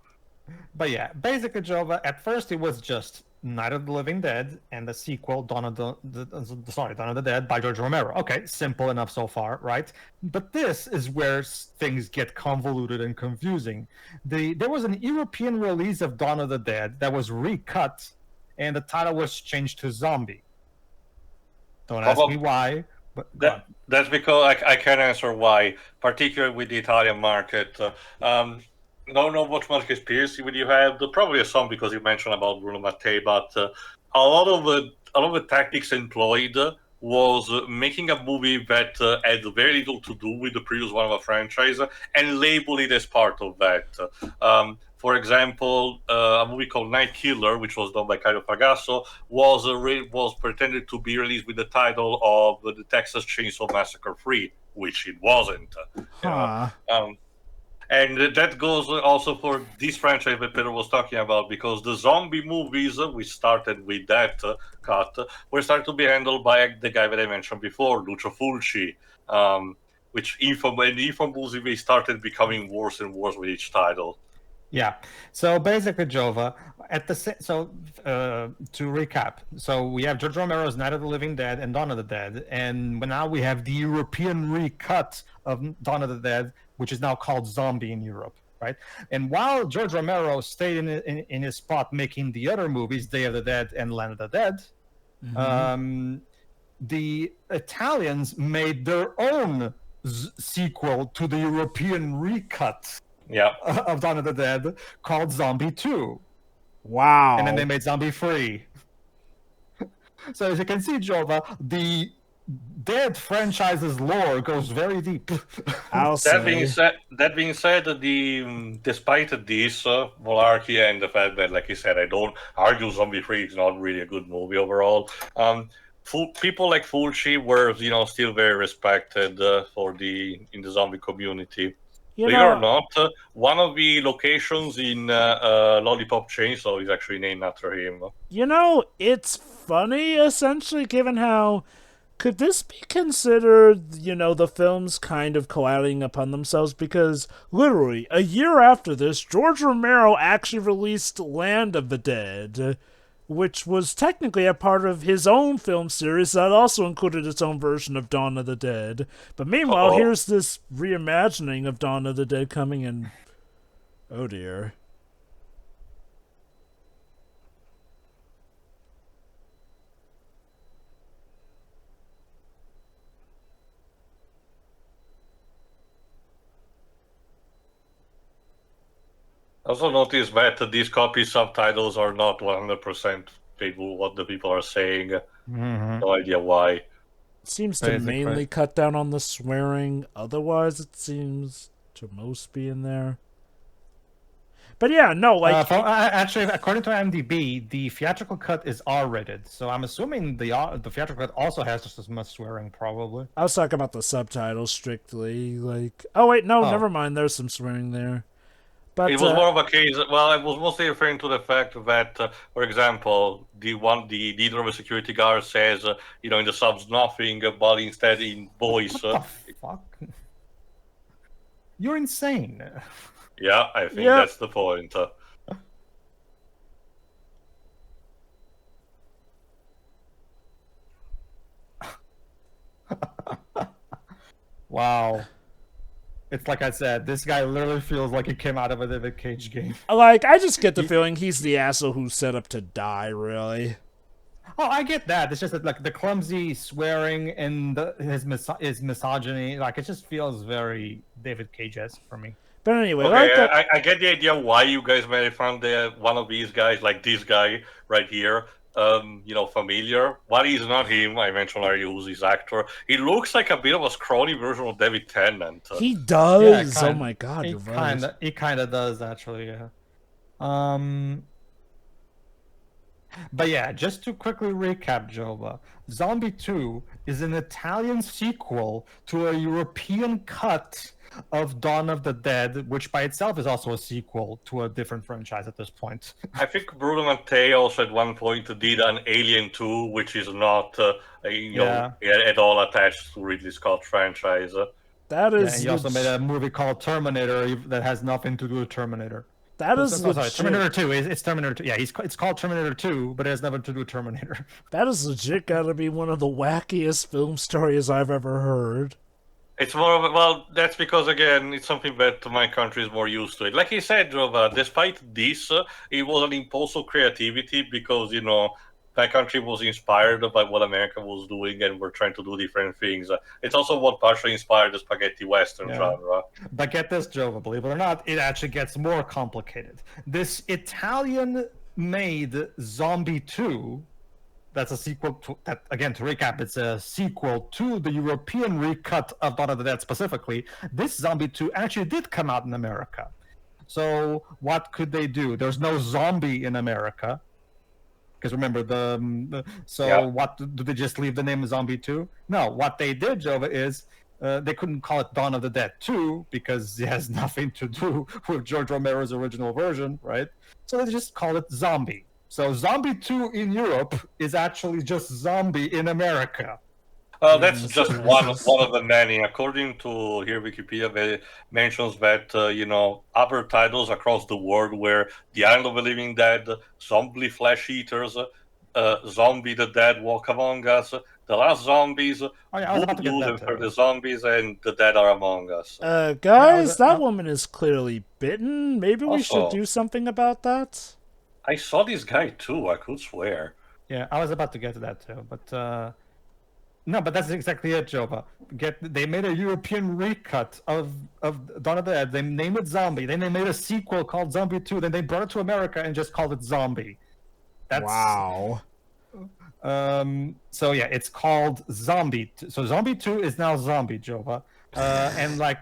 But yeah, basically, Jova, at first it was just Night of the Living Dead and the sequel, Dawn of the Dead by George Romero. Okay, simple enough so far, right? But this is where things get convoluted and confusing. There was an European release of Dawn of the Dead that was recut, and the title was changed to Zombie. Don't ask me why. But that's because I can't answer why, particularly with the Italian market. Don't know what Musketeers would you have. Probably some because you mentioned about Bruno Mattei, but a lot of the tactics employed was making a movie that had very little to do with the previous one of a franchise and label it as part of that. For example, a movie called Night Killer, which was done by Caio Fragasso, was pretended to be released with the title of The Texas Chainsaw Massacre 3, which it wasn't. Huh. And that goes also for this franchise that Peter was talking about, because the zombie movies, we started with that cut, were started to be handled by the guy that I mentioned before, Lucio Fulci, which infamously started becoming worse and worse with each title. Yeah. So basically, Jova, to recap, so we have George Romero's Night of the Living Dead and Dawn of the Dead, and now we have the European recut of Dawn of the Dead, which is now called Zombie in Europe, right? And while George Romero stayed in his spot making the other movies, Day of the Dead and Land of the Dead, the Italians made their own sequel to the European recut of Dawn of the Dead called Zombie 2. Wow. And then they made Zombie 3. So as you can see, Jova, the Dead franchise's lore goes very deep. That being said, despite this monarchy and the fact that, like I said, I don't argue Zombie 3 is not really a good movie overall. People like Fulci were, still very respected in the zombie community. Believe it or not, one of the locations in Lollipop Chainsaw is actually named after him. It's funny, essentially, given how... Could this be considered, the films kind of colliding upon themselves? Because, literally, a year after this, George Romero actually released Land of the Dead, which was technically a part of his own film series that also included its own version of Dawn of the Dead. But meanwhile, here's this reimagining of Dawn of the Dead coming in. Oh dear. Also notice that these copy subtitles are not 100% what the people are saying. No idea why. It seems to mainly cut down on the swearing. Otherwise, it seems to most be in there. But yeah, no, actually, according to IMDb, the theatrical cut is R-rated. So I'm assuming the theatrical cut also has just as much swearing, probably. I was talking about the subtitles strictly. Never mind. There's some swearing there. But, it was more of a case. Well, I was mostly referring to the fact that, for example, the leader of a security guard says, in the subs nothing, but instead in voice. What the fuck? You're insane. Yeah, I think that's the point. Wow. It's like I said, this guy literally feels like he came out of a David Cage game. I just get the feeling he's the asshole who's set up to die, really. Oh, I get that. It's just that, the clumsy swearing and his misogyny, it just feels very David Cage-esque for me. But anyway, I get the idea why you guys may have found one of these guys, like this guy right here, familiar. But he's not him. I mentioned already who's his actor. He looks like a bit of a scrawny version of David Tennant. He does. Oh my god, he kind of does actually. Yeah. But yeah, just to quickly recap, Jova, Zombie 2 is an Italian sequel to a European cut of Dawn of the Dead, which by itself is also a sequel to a different franchise at this point. I think Bruno Mattei also at one point did an Alien 2, which is not at all attached to Ridley Scott franchise. That is. Yeah, he also made a movie called Terminator that has nothing to do with Terminator. Sorry, Terminator 2. It's Terminator 2. Yeah, it's called Terminator 2, but it has nothing to do with Terminator. That is legit gotta be one of the wackiest film stories I've ever heard. It's more of a, that's because, again, it's something that my country is more used to it. Like he said, Jova, despite this, it was an impulse of creativity because, my country was inspired by what America was doing and we're trying to do different things. It's also what partially inspired the spaghetti western genre. But get this, Jova, believe it or not, it actually gets more complicated. This Italian-made Zombie 2, that's a sequel to that. Again, to recap, it's a sequel to the European recut of Dawn of the Dead specifically. This Zombie 2 actually did come out in America. So what could they do? There's no zombie in America. Because remember, what do they just leave the name Zombie 2? No, what they did, Jova, is they couldn't call it Dawn of the Dead 2 because it has nothing to do with George Romero's original version, right? So they just called it Zombie. So Zombie 2 in Europe is actually just Zombie in America. That's just one of the many. According to here Wikipedia, it mentions that other titles across the world were The Island of the Living Dead, Zombie Flesh Eaters, Zombie the Dead Walk Among Us, The Last Zombies, Voodoo for the Zombies, and The Dead Are Among Us. Guys, that woman is clearly bitten. Maybe we should do something about that. I saw this guy too. I could swear. Yeah, I was about to get to that too, but. No, but that's exactly it, Jova. They made a European recut of Dawn of the Dead. They named it Zombie. Then they made a sequel called Zombie 2. Then they brought it to America and just called it Zombie. Wow. So yeah, it's called Zombie. So Zombie 2 is now Zombie, Jova. And like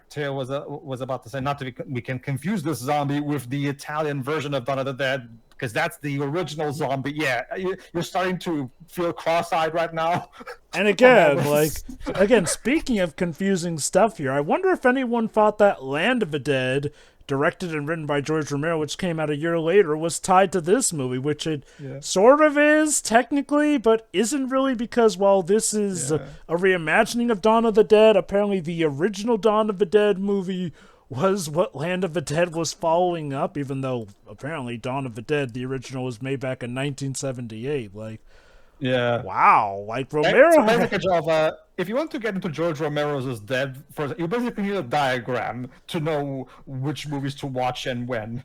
Teo was about to say, not to we can confuse this zombie with the Italian version of Dawn of the Dead, because that's the original zombie. Yeah, you're starting to feel cross-eyed right now. And again, speaking of confusing stuff here, I wonder if anyone thought that Land of the Dead, directed and written by George Romero, which came out a year later, was tied to this movie, which it sort of is, technically, but isn't really, because while this is a reimagining of Dawn of the Dead, apparently the original Dawn of the Dead movie was what Land of the Dead was following up, even though apparently Dawn of the Dead, the original, was made back in 1978. Wow, Romero. So basically, if you want to get into George Romero's Dead, you basically need a diagram to know which movies to watch and when.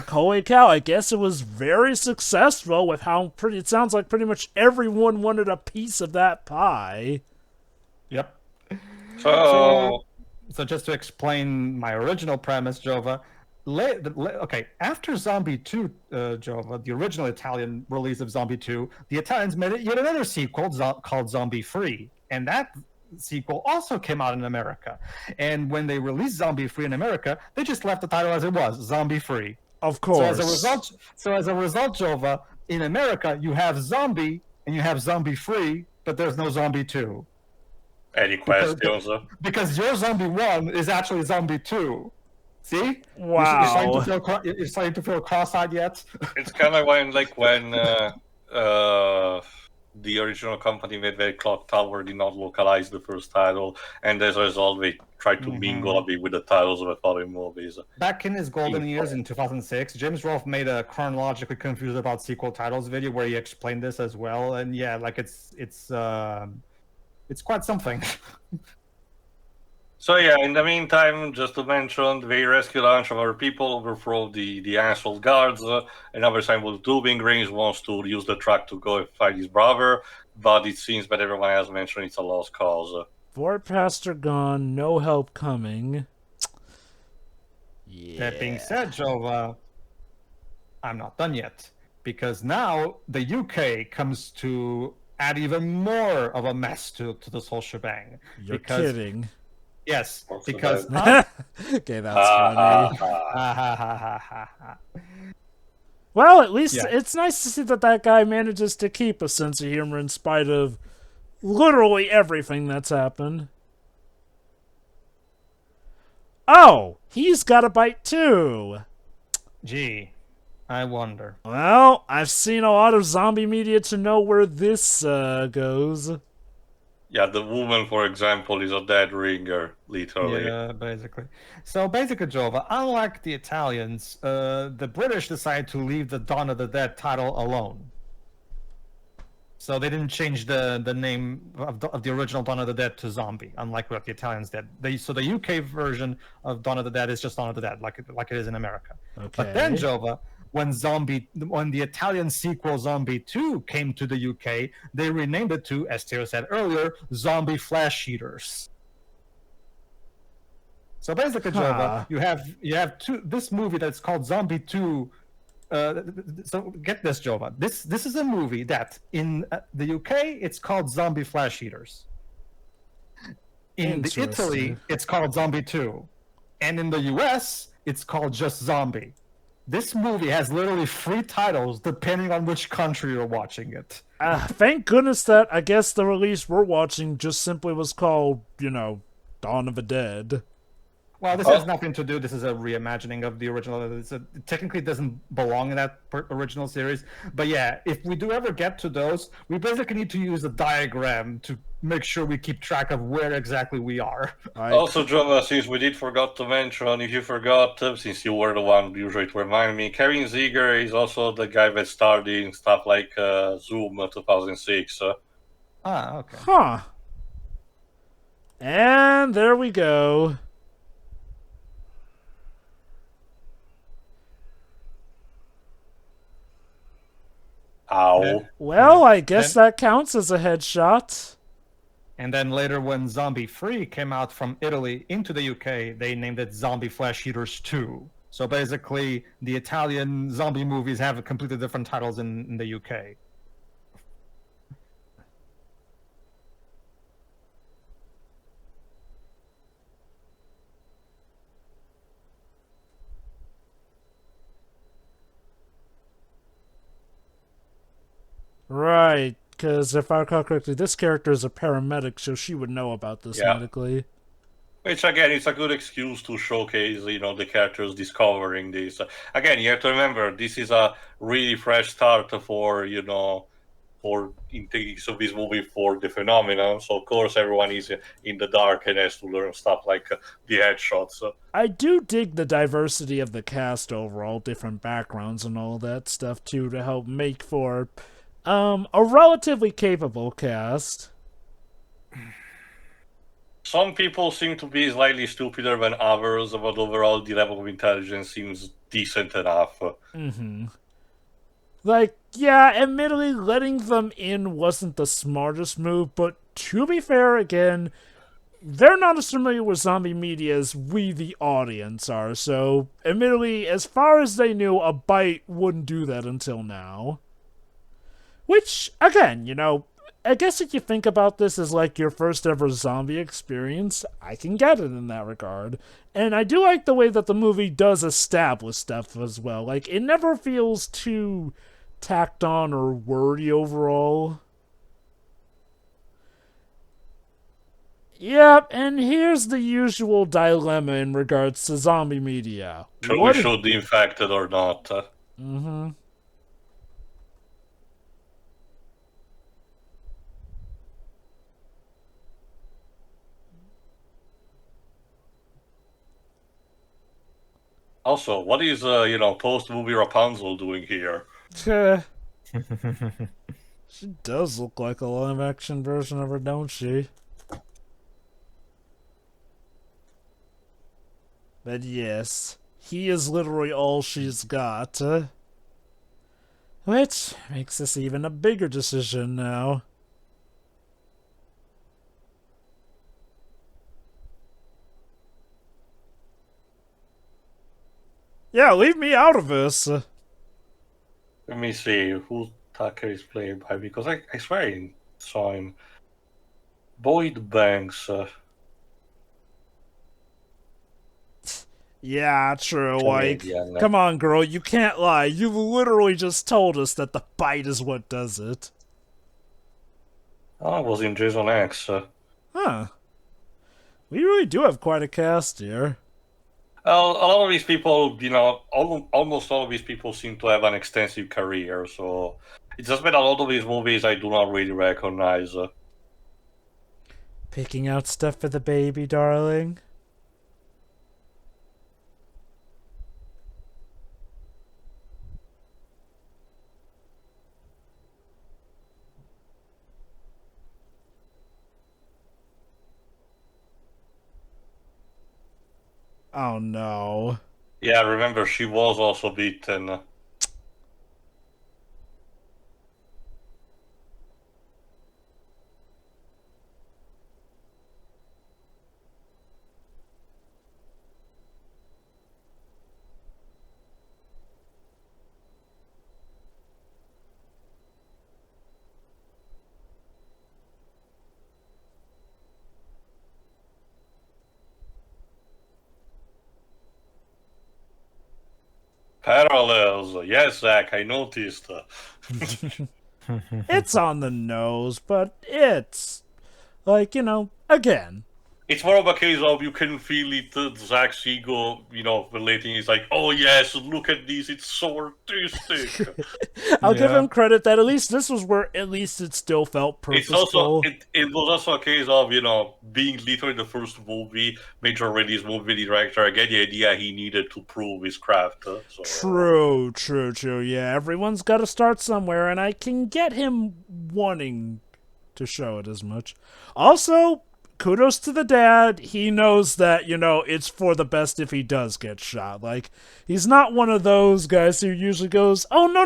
Holy cow! I guess it was very successful with how it sounds like pretty much everyone wanted a piece of that pie. Yep. So just to explain my original premise, Jova. After Zombie 2, Jova, the original Italian release of Zombie 2, the Italians made yet another sequel called Zombie Free. And that sequel also came out in America. And when they released Zombie Free in America, they just left the title as it was, Zombie Free. Of course. So as a result, Jova, in America, you have Zombie and you have Zombie Free, but there's no Zombie 2. Any questions? Because your Zombie 1 is actually Zombie 2. See? Wow. You're starting to feel cross-eyed yet? It's kind of when the original company made their Clock Tower did not localize the first title, and as a result, they tried to mingle a bit with the titles of the following movies. Back in his golden years in 2006, James Rolfe made a chronologically confused about sequel titles video where he explained this as well, and yeah, it's quite something. So yeah, in the meantime, just to mention, they rescue a bunch of our people, overthrow the asshole guards. Another Simon Tubing Range wants to use the truck to go and fight his brother, but it seems that everyone has mentioned it's a lost cause. Fort Pastor gone, no help coming. Yeah. That being said, Jova, I'm not done yet, because now the UK comes to add even more of a mess to this whole shebang. You're kidding. Yes, because okay, that's funny. Well, at least it's nice to see that guy manages to keep a sense of humor in spite of literally everything that's happened. Oh, he's got a bite too. Gee, I wonder. Well, I've seen a lot of zombie media to know where this goes. Yeah, the woman, for example, is a dead ringer, literally. Yeah, basically. So basically, Jova, unlike the Italians, the British decided to leave the Dawn of the Dead title alone. So they didn't change the name of the original Dawn of the Dead to Zombie, unlike what the Italians did. So the UK version of Dawn of the Dead is just Dawn of the Dead, like it is in America. Okay. But then, Jova, when the Italian sequel Zombie 2 came to the UK, they renamed it to, as Teo said earlier, Zombie Flesh Eaters. So basically, Jova, you have this movie that's called Zombie 2. So get this, Jova. This is a movie that in the UK it's called Zombie Flesh Eaters. In Italy, it's called Zombie 2. And in the US, it's called just Zombie. This movie has literally 3 titles depending on which country you're watching it. Thank goodness that I guess the release we're watching just simply was called, Dawn of the Dead. Well, this has nothing to do. This is a reimagining of the original. It technically doesn't belong in that original series. But yeah, if we do ever get to those, we basically need to use a diagram to make sure we keep track of where exactly we are. Also, John, since we did forgot to mention, if you forgot, since you were the one usually to remind me, Kevin Zeger is also the guy that starred in stuff like Zoom 2006. Okay. Huh. And there we go. Ow. Well, I guess that counts as a headshot. And then later, when Zombie Free came out from Italy into the UK, they named it Zombie Flesh Eaters 2. So basically, the Italian zombie movies have completely different titles in the UK. Right, because if I recall correctly, this character is a paramedic, so she would know about this medically. Which, again, it's a good excuse to showcase, the characters discovering this. Again, you have to remember, this is a really fresh start for, for in case of this movie for the phenomenon. So, of course, everyone is in the dark and has to learn stuff like the headshots. I do dig the diversity of the cast overall, different backgrounds and all that stuff, too, to help make for a relatively capable cast. Some people seem to be slightly stupider than others, but overall the level of intelligence seems decent enough. Mm-hmm. Like, yeah, admittedly, letting them in wasn't the smartest move, but to be fair, again, they're not as familiar with zombie media as we, the audience, are, so, admittedly, as far as they knew, a bite wouldn't do that until now. Which, again, I guess if you think about this as like your first ever zombie experience, I can get it in that regard. And I do like the way that the movie does establish stuff as well. Like, it never feels too tacked on or wordy overall. Yep, and here's the usual dilemma in regards to zombie media. Should we shoot the infected or not? Mm-hmm. Also, what is, post-movie Rapunzel doing here? She does look like a live-action version of her, don't she? But yes, he is literally all she's got. Which makes this even a bigger decision now. Yeah, leave me out of this. Let me see who Tucker is played by, because I swear I saw him. Boyd Banks. Yeah, true. Like, Canadian. come on, girl, you can't lie. You've literally just told us that the bite is what does it. Oh, I was in Jason X. Huh. We really do have quite a cast here. Well, a lot of these people, almost all of these people seem to have an extensive career, so it's just that a lot of these movies I do not really recognize. Picking out stuff for the baby, darling? Oh no. Yeah, remember, she was also beaten. Parallels. Yes, Zach, I noticed. It's on the nose, but it's like, again. It's more of a case of you can feel it, Zach's ego, relating. He's like, oh yes, look at this, it's so artistic. I'll give him credit that at least this was where at least it still felt purposeful. It was also a case of, being literally the first movie, major release movie director. I get the idea he needed to prove his craft. True. Yeah, everyone's got to start somewhere, and I can get him wanting to show it as much. Also, kudos to the dad. He knows that, it's for the best if he does get shot. Like, he's not one of those guys who usually goes, oh, no,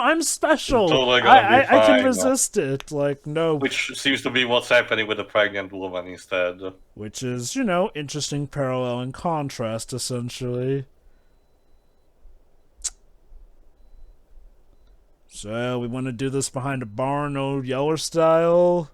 I'm special. Totally I can resist it. Like, no. Which seems to be what's happening with the pregnant woman instead. Which is, interesting parallel and contrast, essentially. So, we want to do this behind a barn, old Yeller style.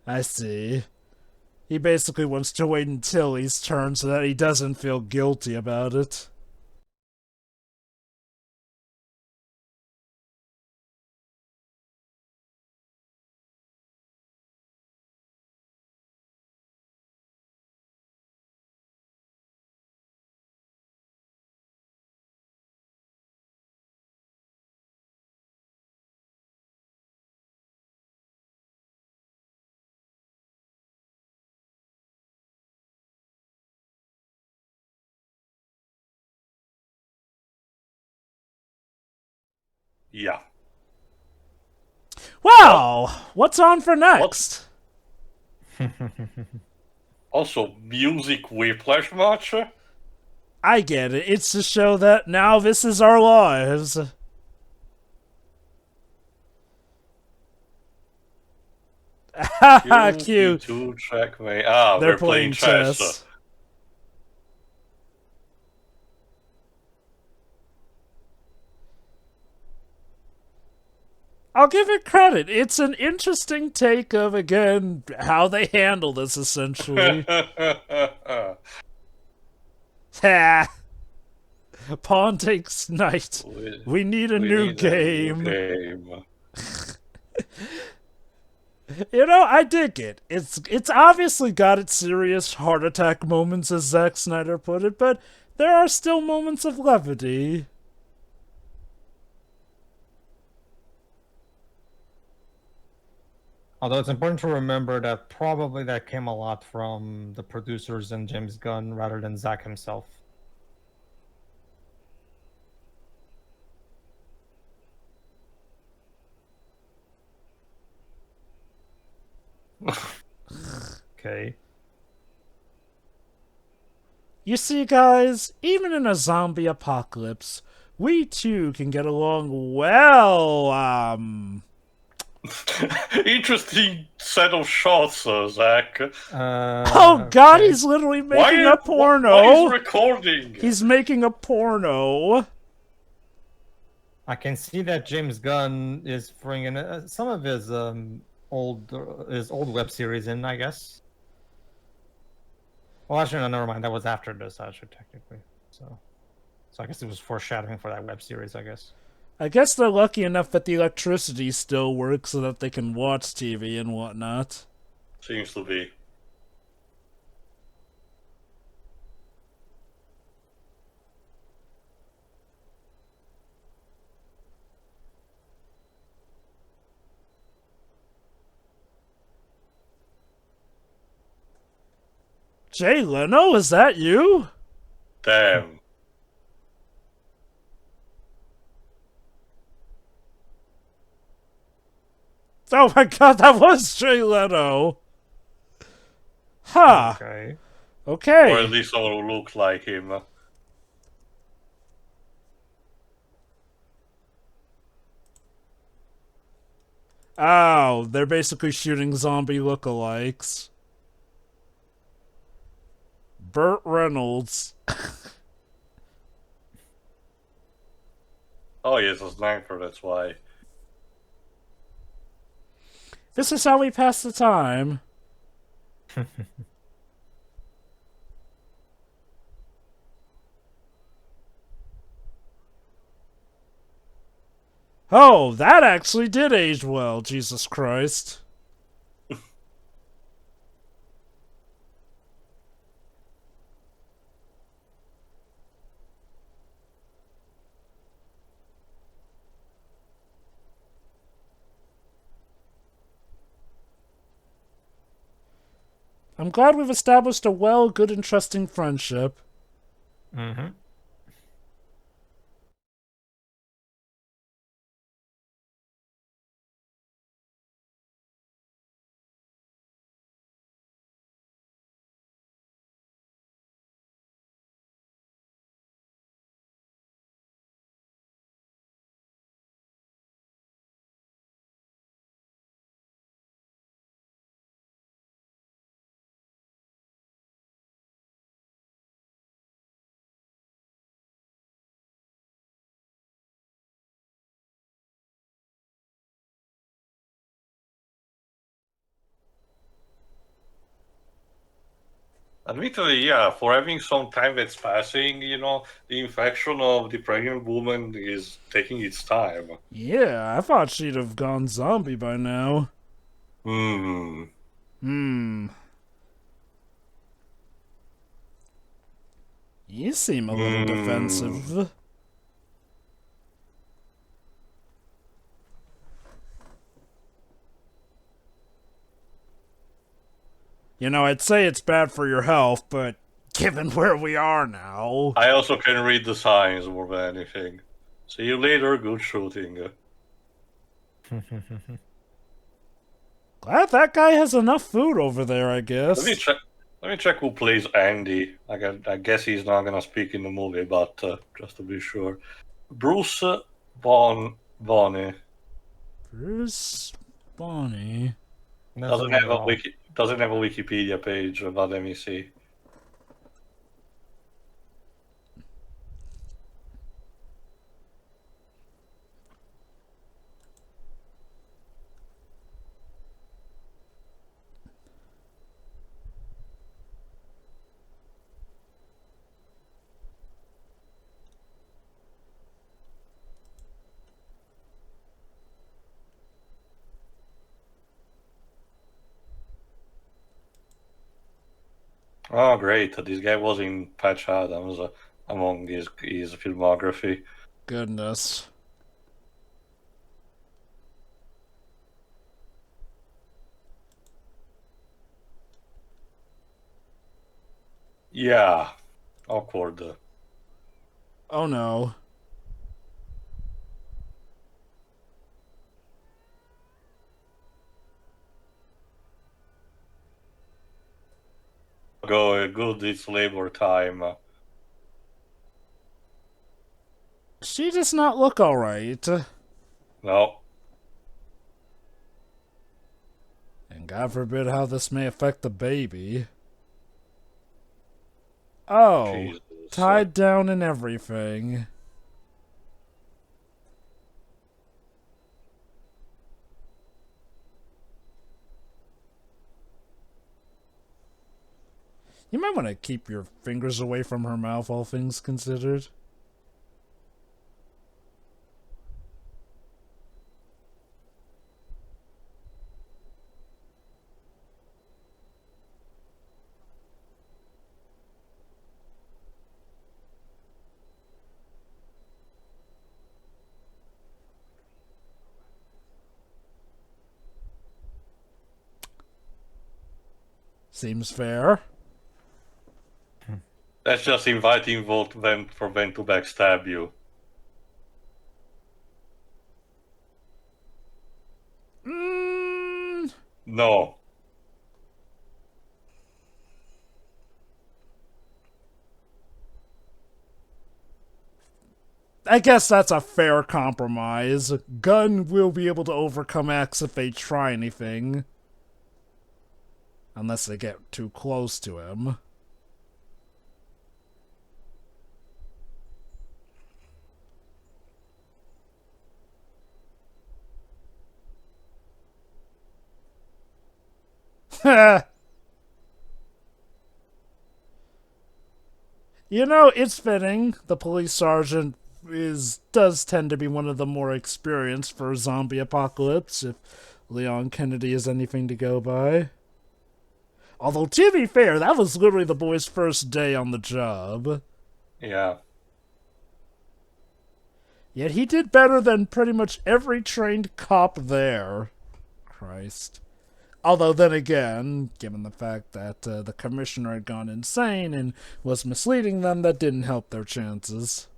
I see. He basically wants to wait until he's turned so that he doesn't feel guilty about it. Yeah. Wow! What's on for next? Also, music whiplash much? I get it. It's to show that now this is our lives. Haha, cute. Checkmate. Ah, they're playing chess. I'll give it credit. It's an interesting take of, again, how they handle this, essentially. Ha! Pawn takes knight. We need a new game. I dig it. It's obviously got its serious heart attack moments, as Zack Snyder put it, but there are still moments of levity. Although it's important to remember that probably that came a lot from the producers and James Gunn rather than Zack himself. Okay. You see, guys, even in a zombie apocalypse, we too can get along well, Interesting set of shots, Zach. Oh God, okay. He's literally making a porno. Why is recording? He's making a porno. I can see that James Gunn is bringing some of his old web series in, I guess. Well, actually, no, never mind. That was after this, actually, technically. So I guess it was foreshadowing for that web series, I guess. I guess they're lucky enough that the electricity still works so that they can watch TV and whatnot. Seems to be. Jay Leno, is that you? Damn. Oh my god, that was Jay Leno. Huh. Okay. Okay. Or at least someone who looks like him. Oh, they're basically shooting zombie lookalikes. Burt Reynolds. Oh, yes, a sniper, that's why. This is how we pass the time. Oh, that actually did age well, Jesus Christ. I'm glad we've established a good and trusting friendship. Mm-hmm. Admittedly, yeah, for having some time that's passing, the infection of the pregnant woman is taking its time. Yeah, I thought she'd have gone zombie by now. Hmm. You seem a little defensive. You know, I'd say it's bad for your health, but given where we are now... I also can read the signs more than anything. See you later, good shooting. Glad that guy has enough food over there, I guess. Let me check who plays Andy. I guess he's not gonna speak in the movie, but just to be sure, Bruce Bonney Bruce Bonney. doesn't have a Wikipedia page, but let me see. Oh, great! This guy was in Patch Adams among his filmography. Goodness. Yeah, awkward. Oh no. Go good. It's labor time. She does not look alright. No. And God forbid how this may affect the baby. Oh, Jesus. tied down and everything. You might want to keep your fingers away from her mouth, all things considered. Seems fair. That's just inviting them for them to backstab you. No. I guess that's a fair compromise. Gunn will be able to overcome X if they try anything. Unless they get too close to him. You know, it's fitting. The police sergeant does tend to be one of the more experienced for zombie apocalypse, if Leon Kennedy is anything to go by. Although, to be fair, that was literally the boy's first day on the job. Yeah. Yet he did better than pretty much every trained cop there. Christ. Although, then again, given the fact that the commissioner had gone insane and was misleading them, that didn't help their chances.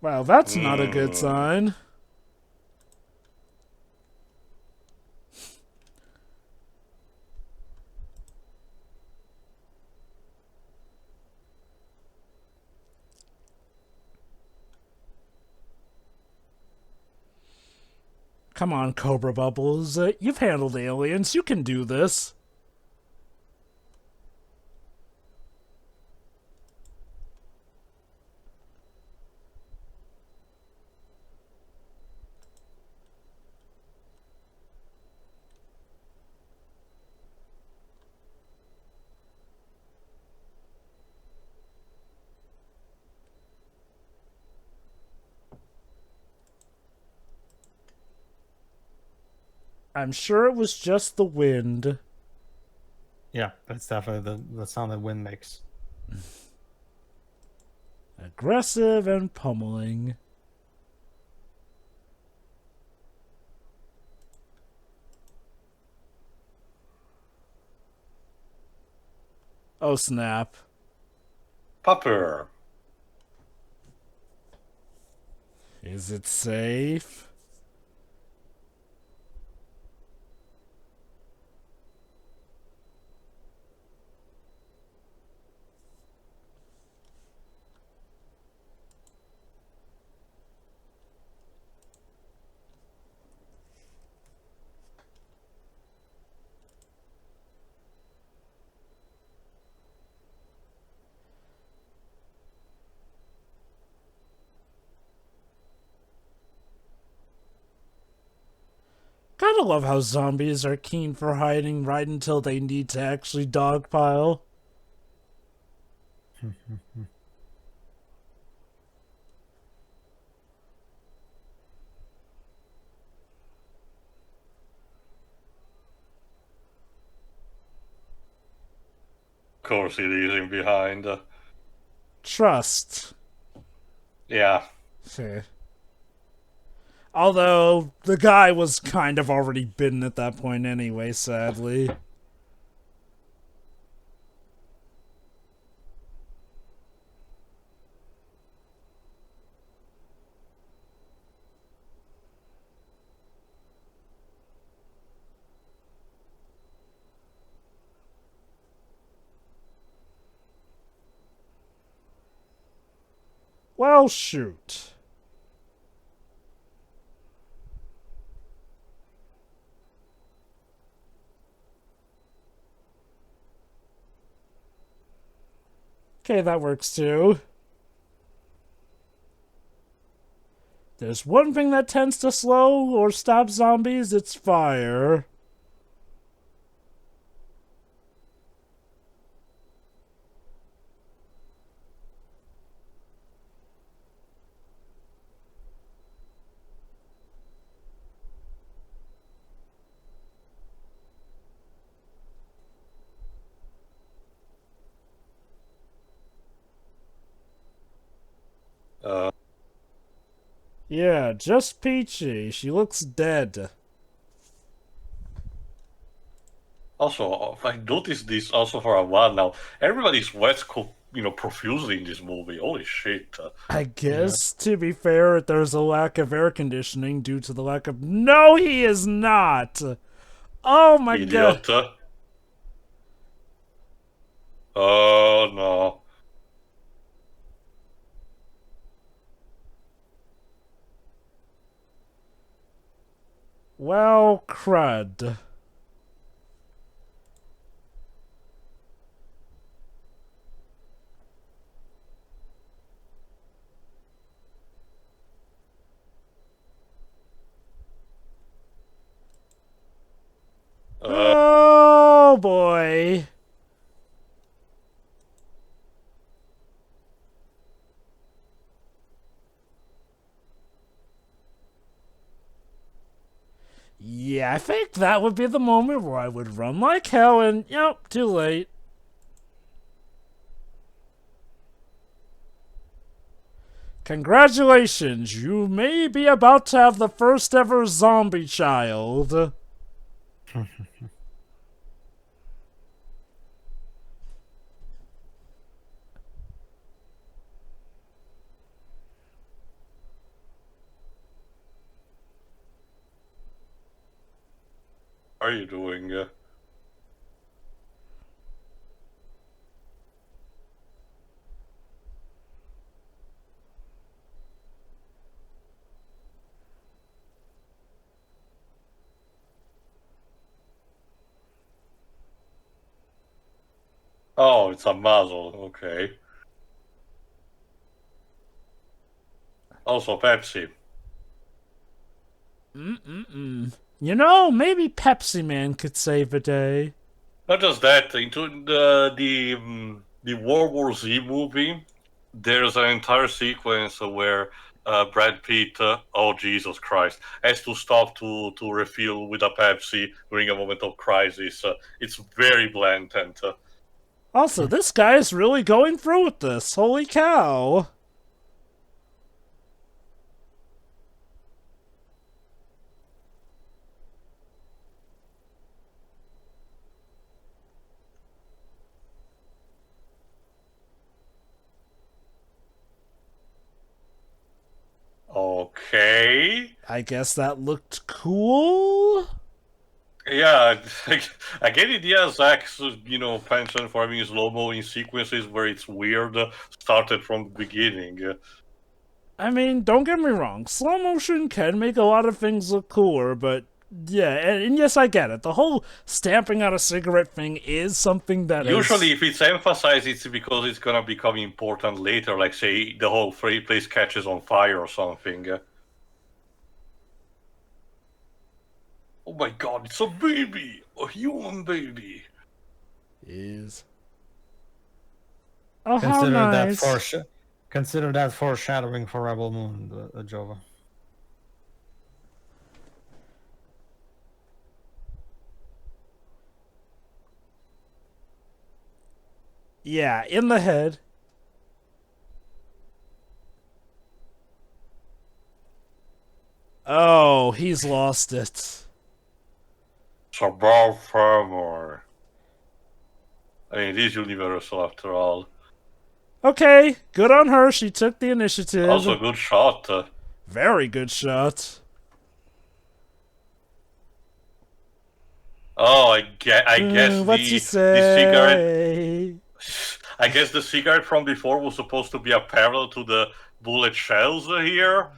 Wow, that's not a good sign. Come on, Cobra Bubbles. You've handled aliens. You can do this. I'm sure it was just the wind. Yeah, that's definitely the sound that wind makes. Aggressive and pummeling. Oh, snap. Pupper. Is it safe? Kinda love how zombies are keen for hiding right until they need to actually dogpile. Of course it is in behind. Trust. Yeah. Although, the guy was kind of already bitten at that point anyway, sadly. Well, shoot. Okay, that works too. There's one thing that tends to slow or stop zombies, it's fire. Yeah, just peachy. She looks dead. Also, I've noticed this also for a while now. Everybody sweats, profusely in this movie. Holy shit! I guess, to be fair, there's a lack of air conditioning due to the lack of... No, he is not! Oh my god. Idiot. Oh no. Well, crud. Oh boy. Yeah, I think that would be the moment where I would run like hell and, yep, too late. Congratulations, you may be about to have the first ever zombie child. What are you doing? Oh, it's a muzzle. Okay. Also, Pepsi. You know, maybe Pepsi Man could save a day. Not just that. Into the World War Z movie, there's an entire sequence where Brad Pitt, oh Jesus Christ, has to stop to refill with a Pepsi during a moment of crisis. It's very blatant. Also, this guy is really going through with this. Holy cow. Okay. I guess that looked cool. Yeah, I get it. Yeah, Zack's penchant for having slow-mo in sequences where it's weird started from the beginning. I mean, don't get me wrong, slow motion can make a lot of things look cooler, but yeah, and yes, I get it. The whole stamping out a cigarette thing is something that Usually, if it's emphasized, it's because it's gonna become important later, like say the whole place catches on fire or something. Oh my god, it's a baby! A human baby! is. Oh, how nice. Consider that foreshadowing for Rebel Moon, Jova. Yeah, in the head. Oh, he's lost it. It's about family. I mean, it is universal after all. Okay, good on her. She took the initiative. Also, good shot. Very good shot. Oh, I guess What you say? the cigarette. I guess the cigarette from before was supposed to be a parallel to the bullet shells here.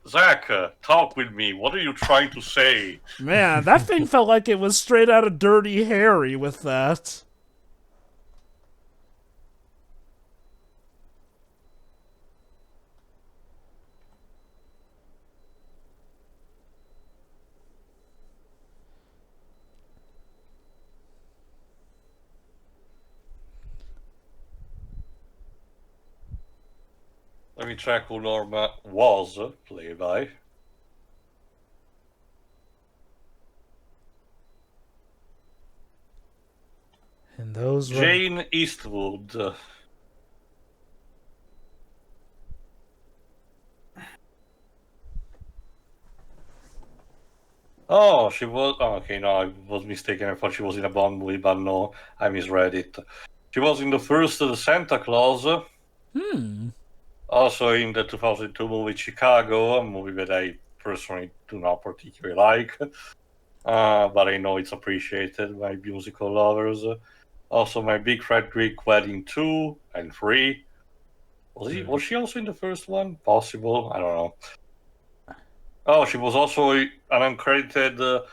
Zack, talk with me. What are you trying to say? Man, that thing felt like it was straight out of Dirty Harry with that. Let me check who Norma was played by. And those were... Jane Eastwood. Oh, she was. Oh, okay, no, I was mistaken. I thought she was in a Bond movie, but no, I misread it. She was in the first Santa Claus, also in the 2002 movie Chicago, a movie that I personally do not particularly like, but I know it's appreciated by musical lovers. Also, My Big Fat Greek Wedding 2 and 3. Was she also in the first one? Possible, I don't know. Oh, she was also an uncredited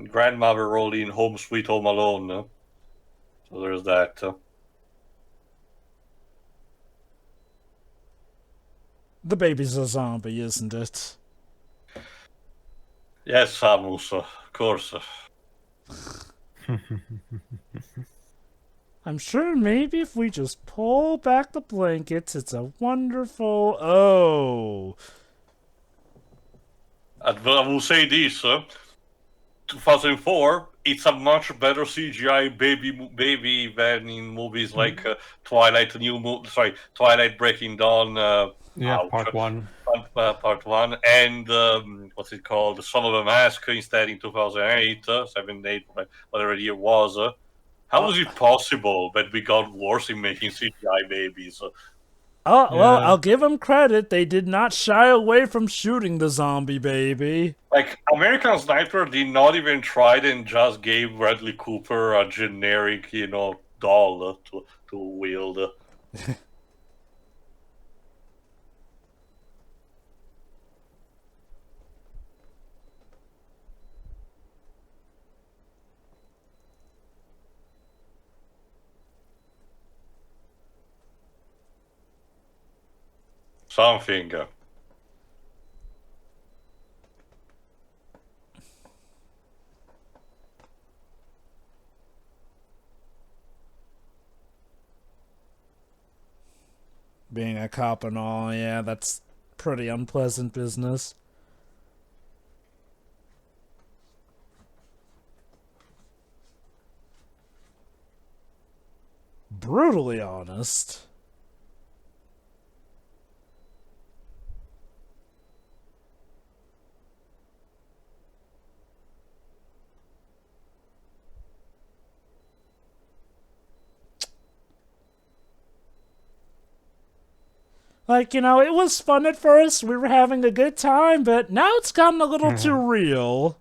grandmother role in Home Sweet Home Alone. So there's that. The baby's a zombie, isn't it? Yes, Samus, of course. I'm sure maybe if we just pull back the blankets, it's a wonderful... Oh. I will say this: 2004, it's a much better CGI baby than in movies like Twilight Breaking Dawn. Part 1. Part 1, and what's it called? The Son of a Mask instead in 2008, 7, 8, whatever the year was. How is it possible that we got worse in making CGI babies? Oh, well, I'll give them credit. They did not shy away from shooting the zombie baby. Like, American Sniper did not even try it and just gave Bradley Cooper a generic, doll to wield. Something. Being a cop and all, yeah, that's pretty unpleasant business. Brutally honest. Like, it was fun at first, we were having a good time, but now it's gotten a little too real.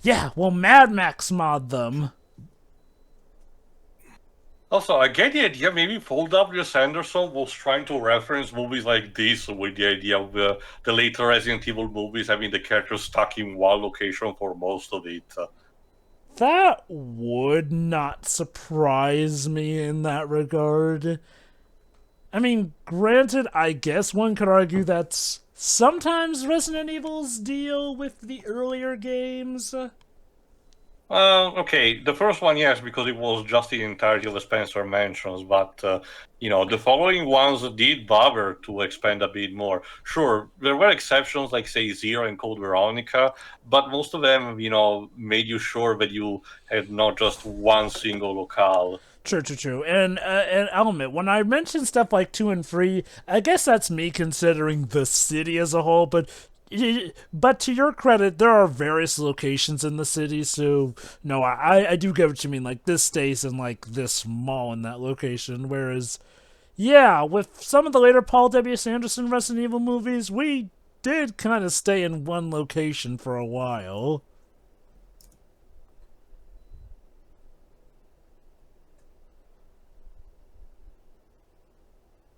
Yeah, well, Mad Max mod them. Also, I get the idea maybe Paul W. Sanderson was trying to reference movies like this with the idea of the later Resident Evil movies having the characters stuck in one location for most of it. That would not surprise me in that regard. I mean, granted, I guess one could argue that's sometimes Resident Evil's deal with the earlier games. Okay, the first one, yes, because it was just the entirety of the Spencer Mansions, but, the following ones did bother to expand a bit more. Sure, there were exceptions like, say, Zero and Code Veronica, but most of them, made you sure that you had not just one single locale. True. And I'll admit, when I mention stuff like 2 and 3, I guess that's me considering the city as a whole, but to your credit, there are various locations in the city, so no, I do get what you mean. Like, this stays in, like, this mall in that location, whereas, yeah, with some of the later Paul W. Sanderson Resident Evil movies, we did kind of stay in one location for a while.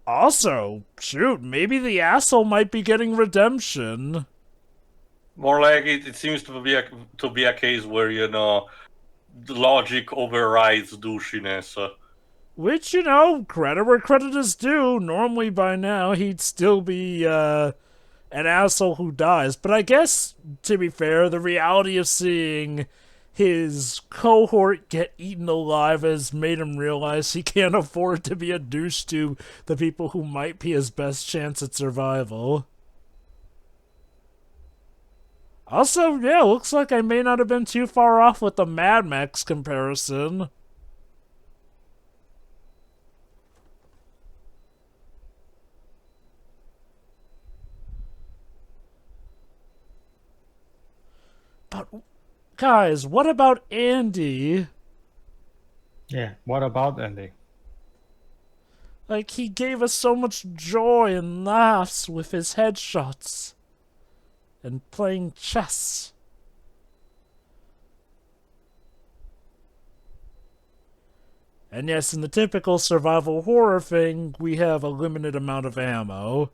Also, shoot, maybe the asshole might be getting redemption. More like it seems to be a case where, the logic overrides douchiness. Which, credit where credit is due. Normally by now he'd still be an asshole who dies. But I guess, to be fair, the reality of seeing his cohort get eaten alive has made him realize he can't afford to be a douche to the people who might be his best chance at survival. Also, yeah, looks like I may not have been too far off with the Mad Max comparison. Guys, what about Andy? Yeah. What about Andy? Like, he gave us so much joy and laughs with his headshots. And playing chess. And yes, in the typical survival horror thing, we have a limited amount of ammo.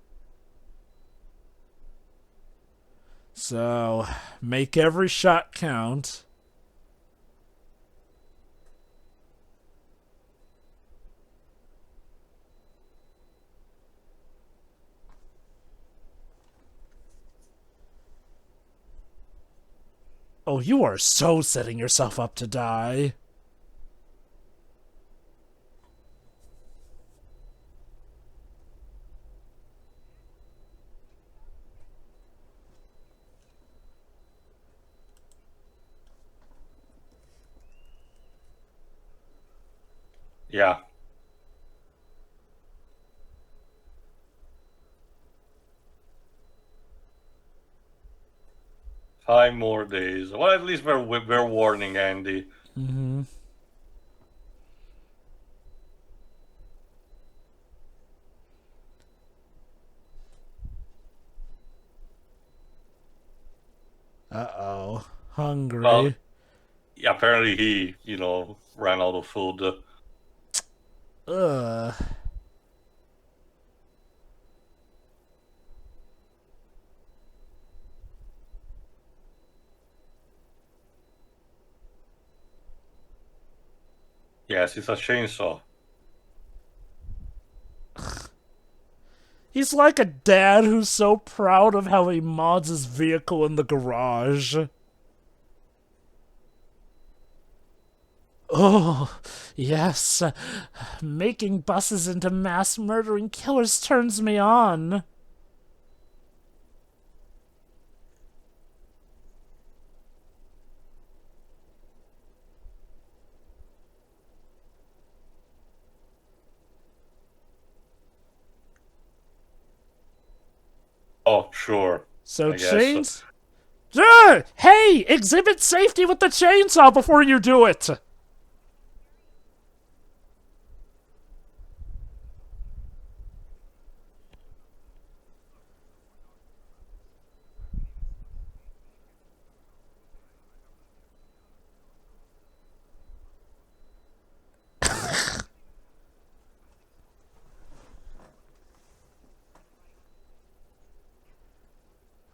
So, make every shot count. Oh, you are so setting yourself up to die. Yeah. Five more days. Well, at least we're warning Andy. Mm-hmm. Uh-oh. Hungry. Well, yeah, apparently he, ran out of food. Ugh. Yes, it's a chainsaw. He's like a dad who's so proud of how he mods his vehicle in the garage. Oh, yes. Making buses into mass murdering killers turns me on. Oh, sure. So I guess. chains... Hey! Exhibit safety with the chainsaw before you do it!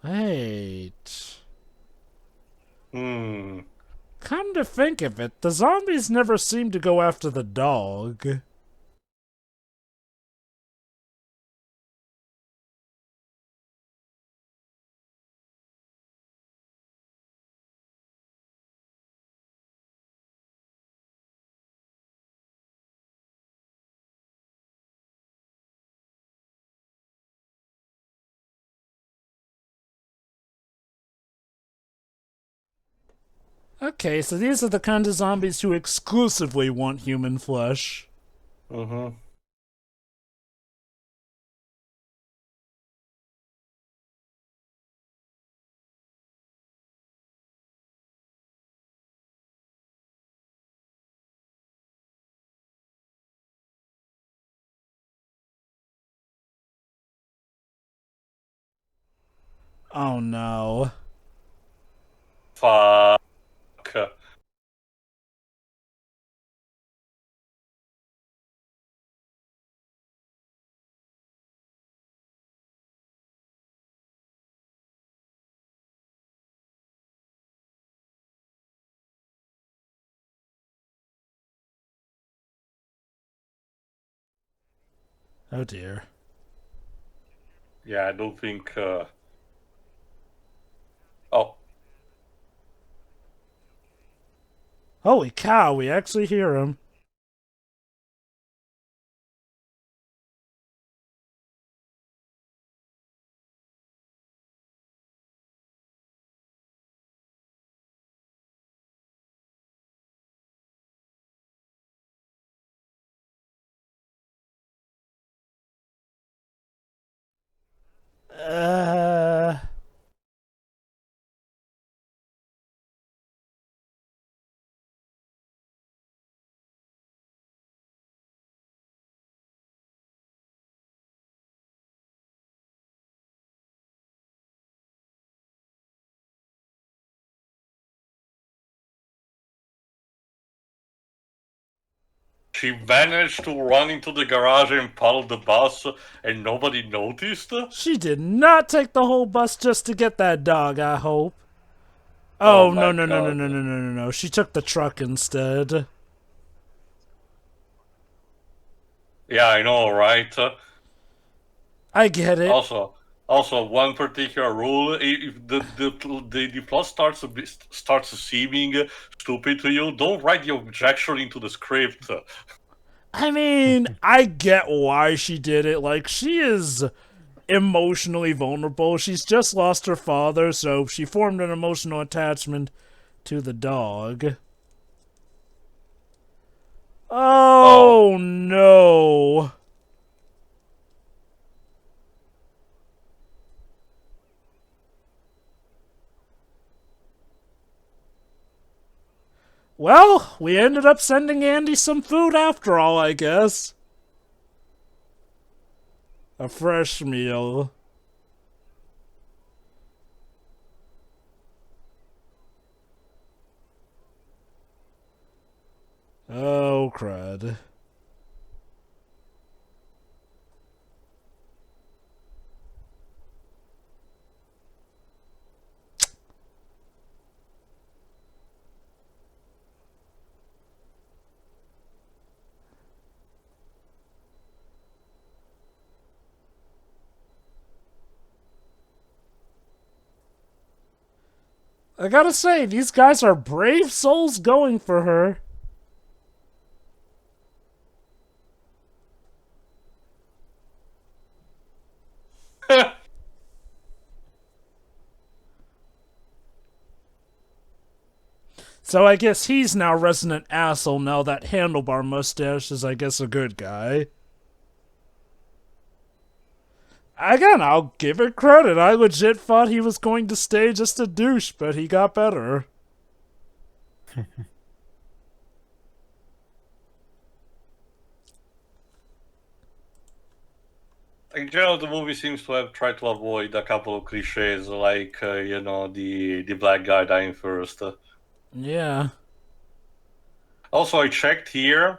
Wait... Come to think of it, the zombies never seem to go after the dog. Okay, so these are the kind of zombies who exclusively want human flesh. Mm-hmm. Oh no. Fuck. Oh dear. Yeah, I don't think... Oh. Holy cow, we actually hear him. She managed to run into the garage and pull the bus, and nobody noticed? She did not take the whole bus just to get that dog, I hope. Oh Oh, my no. She took the truck instead. Yeah, I know, right? I get it. Also, one particular rule: if the plot starts seeming stupid to you, don't write the objection into the script. I mean, I get why she did it. Like, she is emotionally vulnerable. She's just lost her father, so she formed an emotional attachment to the dog. Oh. No. Well, we ended up sending Andy some food after all, I guess. A fresh meal. Oh, crud. I gotta say, these guys are brave souls going for her. So I guess he's now resident asshole now that handlebar mustache is, I guess, a good guy. Again, I'll give it credit. I legit thought he was going to stay just a douche, but he got better. In general, the movie seems to have tried to avoid a couple of cliches, like the black guy dying first. Yeah. Also, I checked here.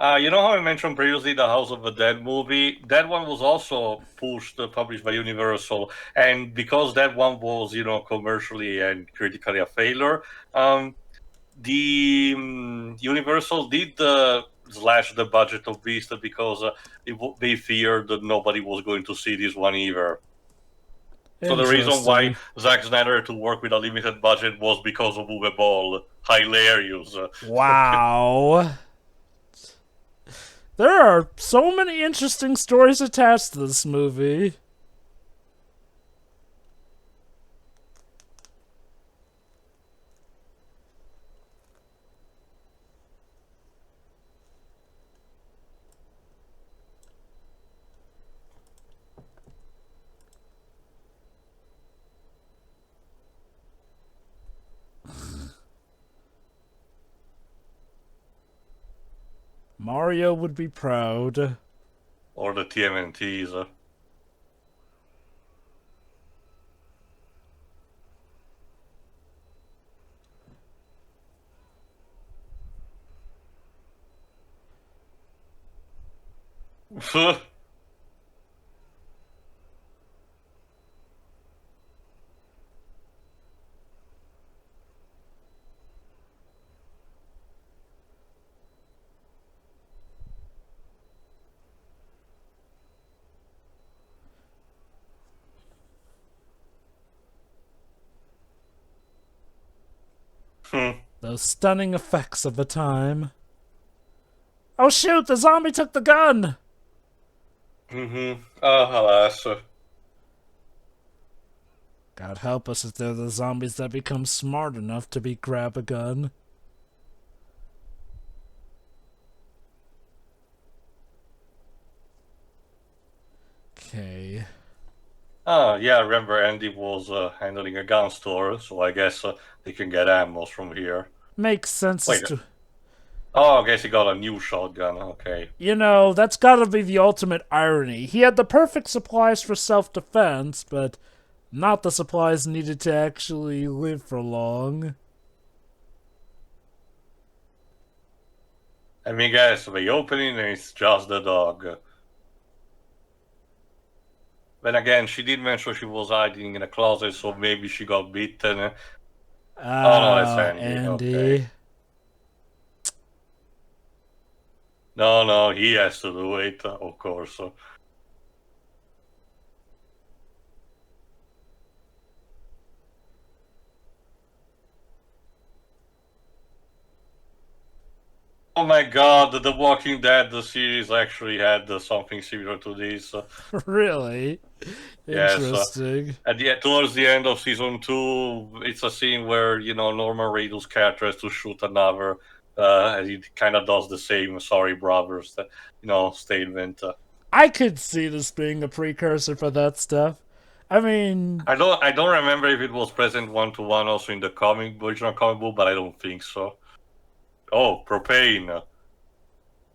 You know how I mentioned previously the House of the Dead movie? That one was also published by Universal, and because that one was, commercially and critically a failure, Universal did slash the budget of Beast because they feared that nobody was going to see this one either. So the reason why Zack Snyder had to work with a limited budget was because of Uwe Boll. Hilarious. Wow. There are so many interesting stories attached to this movie. Mario would be proud. Or the TMNTs. Those stunning effects of the time. Oh shoot, the zombie took the gun! Alas. God help us if they're the zombies that become smart enough to grab a gun. Okay. Yeah, I remember Andy was handling a gun store, so I guess they can get ammo from here. Makes sense. Oh, I guess he got a new shotgun, okay. You know, that's gotta be the ultimate irony. He had the perfect supplies for self-defense, but not the supplies needed to actually live for long. I mean, guys, the opening is just the dog. Then again, she did mention she was hiding in a closet, so maybe she got bitten. Oh no, that's Andy. Andy. Okay. No, he has to do it, of course. Oh my god, The Walking Dead, the series actually had something similar to this. Really? Yes. Interesting. Towards the end of season 2, it's a scene where, Norman Reedus' character has to shoot another, and he kind of does the same "sorry, brothers," statement. I could see this being a precursor for that stuff. I mean, I don't remember if it was present 1-to-1 also in the original comic book, but I don't think so. Oh, propane.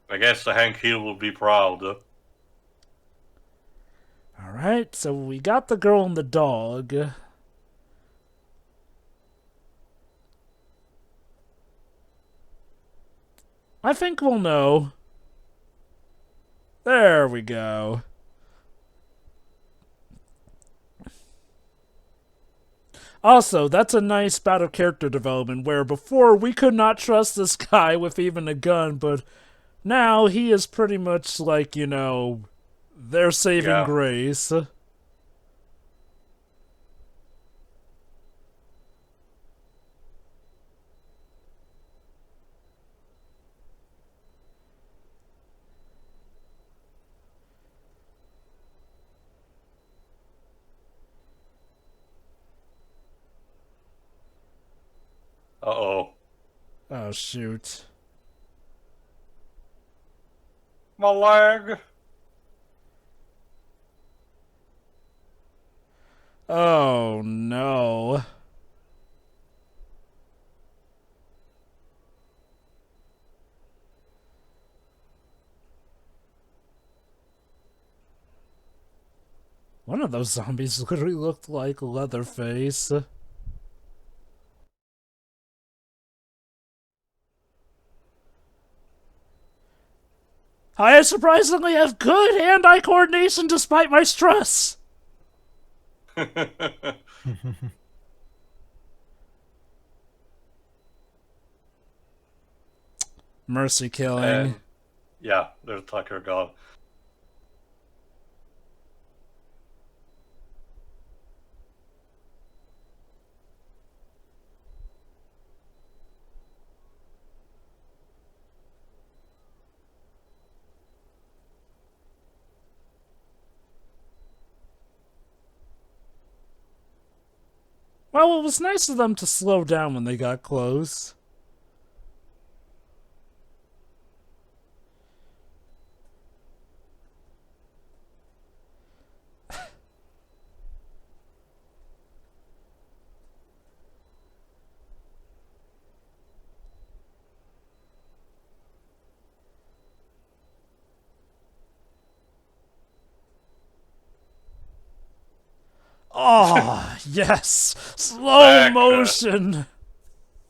I guess Hank Hill will be proud. alright, so we got the girl and the dog. I think we'll know. There we go. Also, that's a nice bout of character development where before we could not trust this guy with even a gun, but now he is pretty much like, their saving grace. Uh-oh. Oh, shoot. My leg. Oh, no. One of those zombies literally looked like Leatherface. I surprisingly have good hand-eye coordination despite my stress. Mercy killing. Yeah, there's Tucker God. Well, it was nice of them to slow down when they got close. Oh, yes! Slow motion!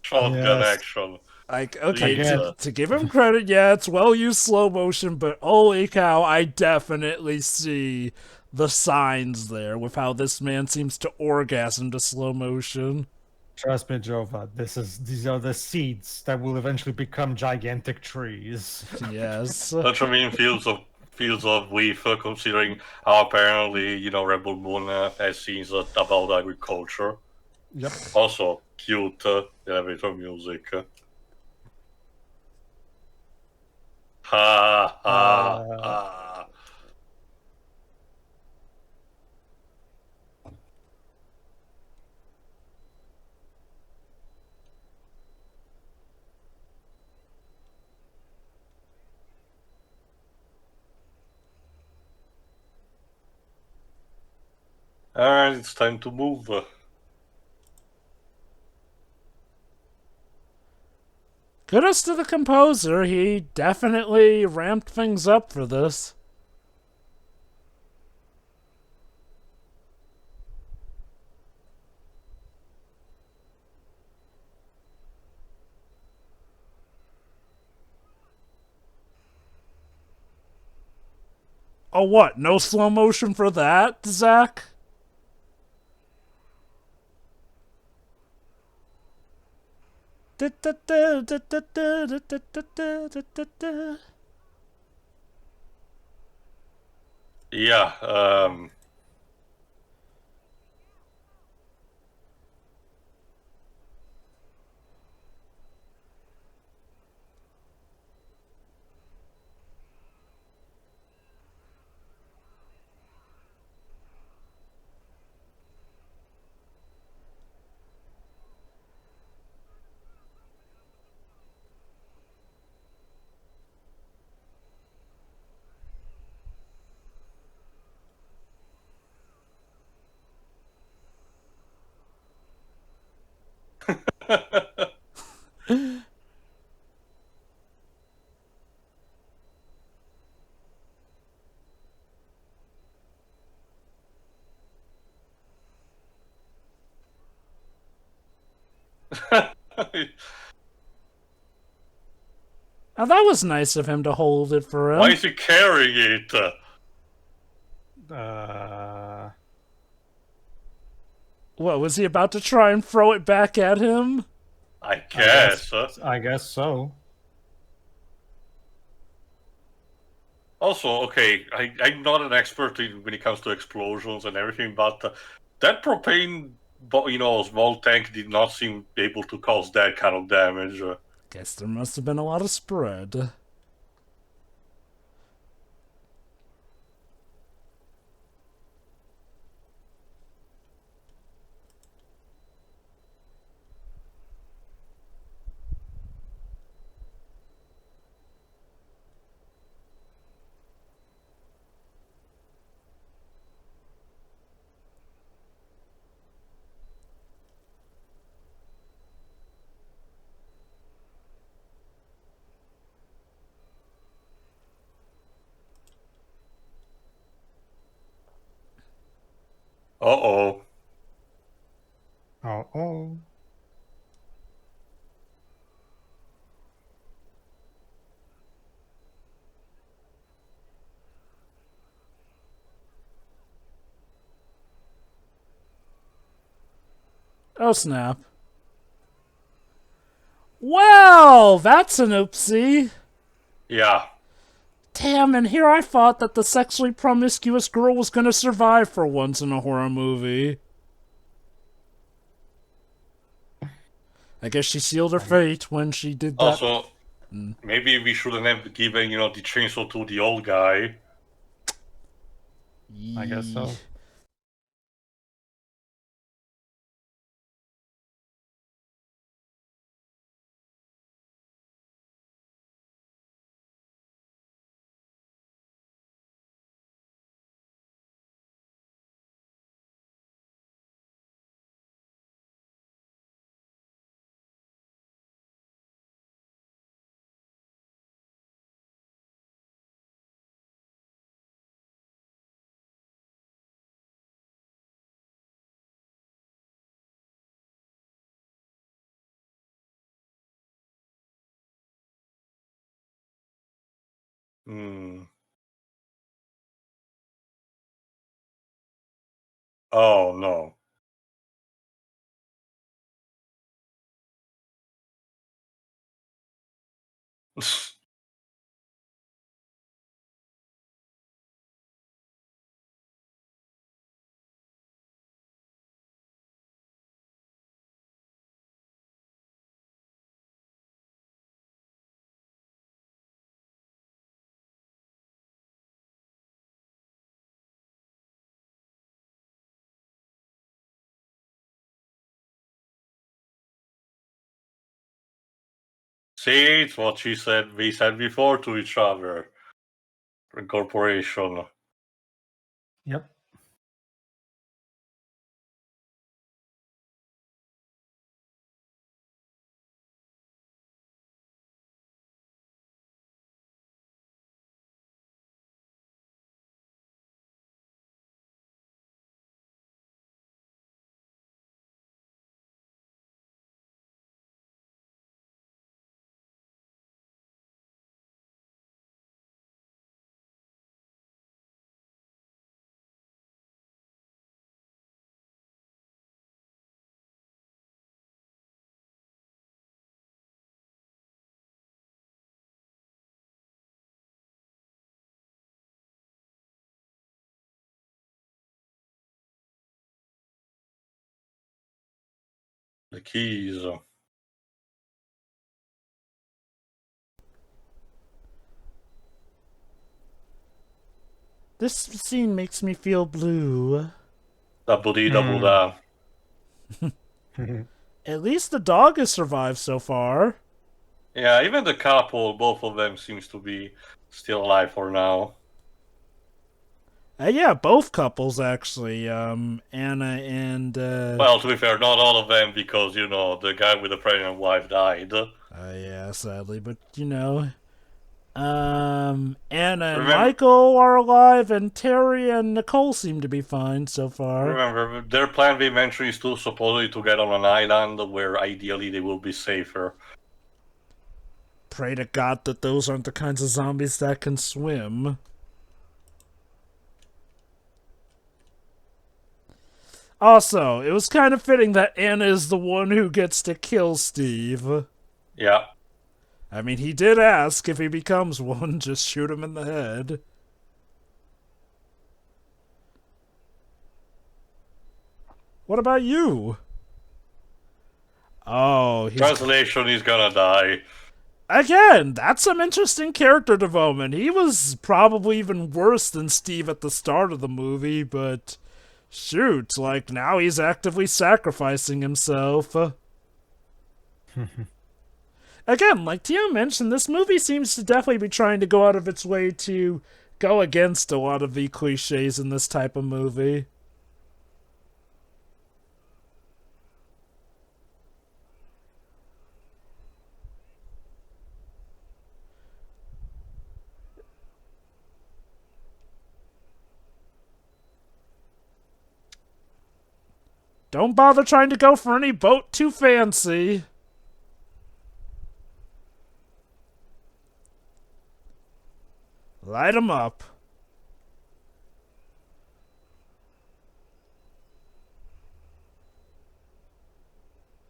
Shotgun action. Like, okay, Again. to give him credit, yeah, it's well-used slow motion, but holy cow, I definitely see the signs there with how this man seems to orgasm to slow motion. Trust me, Jova, these are the seeds that will eventually become gigantic trees. Yes. Such a mean fields of wheat, considering how apparently, Rebel Moon has scenes about agriculture. Yep. Also, cute elevator music. Ha ha ha. And it's time to move. Kudos to the composer, he definitely ramped things up for this. Oh, what? No slow motion for that, Zach? Yeah. Oh, that was nice of him to hold it for him. Why is he carrying it? What, was he about to try and throw it back at him? I guess. I guess so. Also, okay, I'm not an expert when it comes to explosions and everything, but that propane, small tank did not seem able to cause that kind of damage. Guess there must have been a lot of spread. Uh-oh. Oh. Oh, snap. Well, that's an oopsie. Yeah. Damn, and here I thought that the sexually promiscuous girl was gonna survive for once in a horror movie. I guess she sealed her fate when she did that. Also, maybe we shouldn't have given, the chainsaw to the old guy. I guess so. Hmm. Oh, no. See, it's what we said before to each other. Incorporation. Yep. The keys. This scene makes me feel blue. Double D, double da. At least the dog has survived so far. Yeah, even the couple, both of them seems to be still alive for now. Yeah, both couples actually. Anna and. Well, to be fair, not all of them, because you know the guy with the pregnant wife died. Yeah, sadly, but you know. Anna and Remember- Michael are alive, and Terry and Nicole seem to be fine so far. Remember, their plan B eventually is to supposedly to get on an island where ideally they will be safer. Pray to God that those aren't the kinds of zombies that can swim. Also, it was kind of fitting that Anna is the one who gets to kill Steve. Yeah. I mean, he did ask if he becomes one, just shoot him in the head. What about you? Oh, he's... Translation, he's gonna die. Again, that's some interesting character development. He was probably even worse than Steve at the start of the movie, but... shoot, like, now he's actively sacrificing himself. Again, like Tio mentioned, this movie seems to definitely be trying to go out of its way to go against a lot of the cliches in this type of movie. Don't bother trying to go for any boat too fancy. Light 'em up.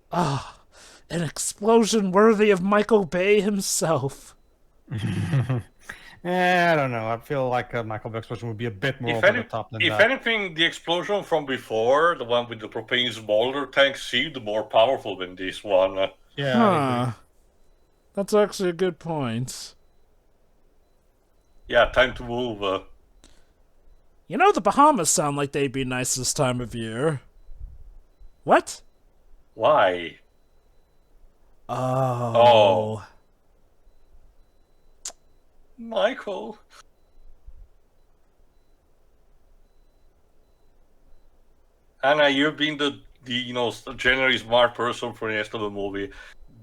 Ah, an explosion worthy of Michael Bay himself. I don't know. I feel like Michael Bay explosion would be a bit more over the top than if that. anything, the explosion from before, the one with the propane smolder tank, seemed more powerful than this one. Yeah. I agree. That's actually a good point. Yeah, time to move. You know, the Bahamas sound like they'd be nice this time of year. What? Why? Oh. Michael. Anna, you've been the generally smart person for the rest of the movie.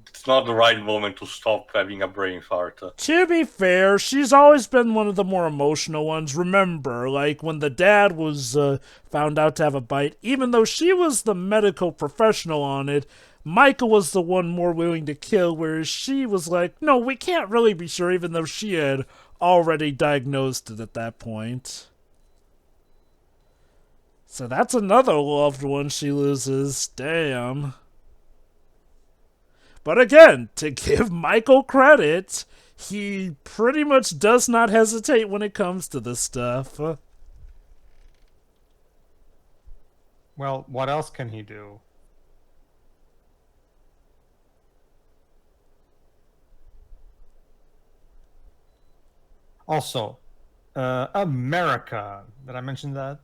It's not the right moment to stop having a brain fart. To be fair, she's always been one of the more emotional ones. Remember, like, when the dad was found out to have a bite, even though she was the medical professional on it, Michael was the one more willing to kill, whereas she was like, no, we can't really be sure, even though she had already diagnosed it at that point. So that's another loved one she loses. Damn. But again, to give Michael credit, he pretty much does not hesitate when it comes to this stuff. Well, what else can he do? Also, America. Did I mention that?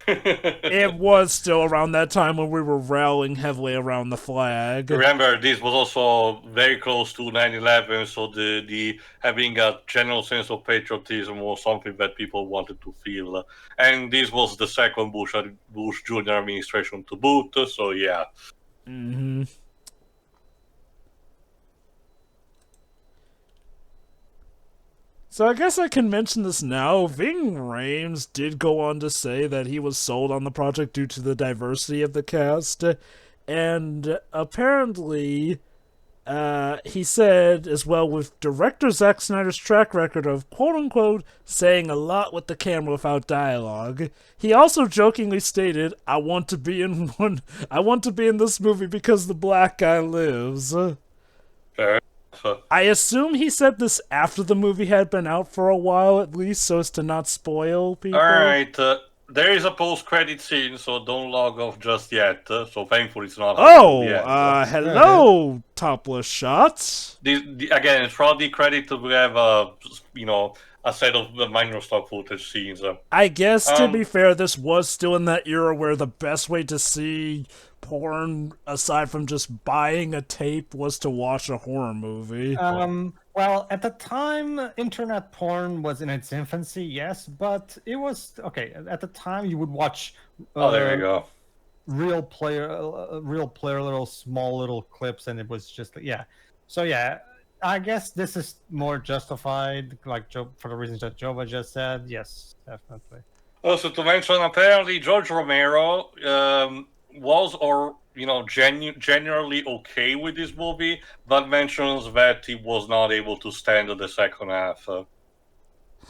It was still around that time when we were rallying heavily around the flag. Remember, this was also very close to 9/11, so the having a general sense of patriotism was something that people wanted to feel. And this was the second Bush Jr. administration to boot, so yeah. Mm-hmm. So I guess I can mention this now. Ving Rhames did go on to say that he was sold on the project due to the diversity of the cast. And apparently, he said as well, with director Zack Snyder's track record of quote-unquote saying a lot with the camera without dialogue, he also jokingly stated, I want to be in this movie because the black guy lives. Fair. I assume he said this after the movie had been out for a while, at least, so as to not spoil people. Alright, There is a post-credit scene, so don't log off just yet. So thankfully it's not until the end. Hello, topless shots. Again, throughout the credit, we have a set of the minor stock footage scenes. I guess, to be fair, this was still in that era where the best way to see porn, aside from just buying a tape, was to watch a horror movie. Well, at the time, internet porn was in its infancy, yes, but it was okay. At the time, you would watch. There you go. Real player, little small little clips, and it was just yeah. So yeah, I guess this is more justified, like Joe, for the reasons that Jova just said. Yes, definitely. Also, to mention, apparently George Romero was, or generally okay with this movie, but mentions that he was not able to stand the second half.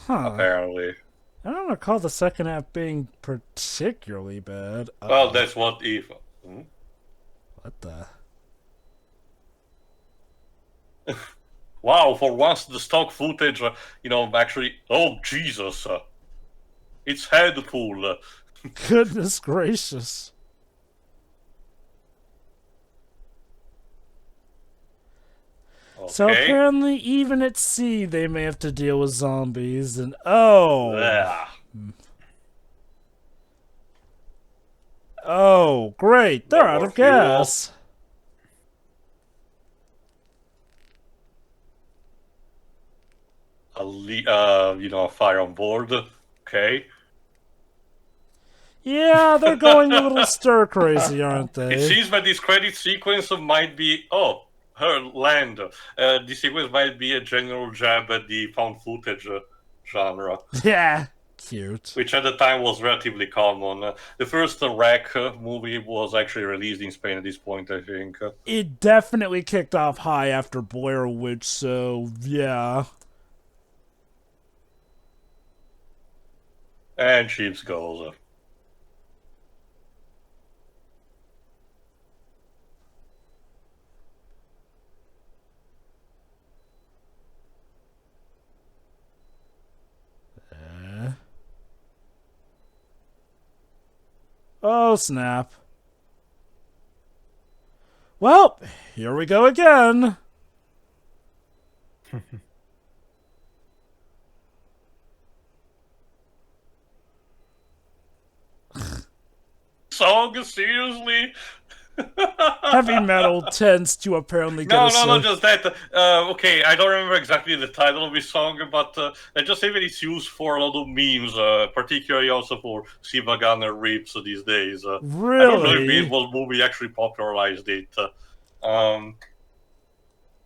Apparently. I don't recall the second half being particularly bad. Well, that's what if. What the? Wow, for once the stock footage, actually. Oh, Jesus. It's head full. Goodness gracious. Okay. So apparently, even at sea, they may have to deal with zombies, and oh. Yeah. Oh, great. They're out of gas. A fire on board. Okay. Yeah, they're going a little stir crazy, aren't they? It seems that this credit sequence might be her land. This sequence might be a general jab at the found footage genre. Yeah, cute. Which at the time was relatively common. The first Wreck movie was actually released in Spain at this point, I think. It definitely kicked off high after Blair Witch, so yeah. And Chiefs goes. Oh, snap. Well, here we go again. Song, seriously? Heavy metal tends to apparently get not just that. Okay, I don't remember exactly the title of this song, but I just say that it's used for a lot of memes, particularly also for Siva Gunner rips these days. Really? I don't know if it was movie actually popularized it.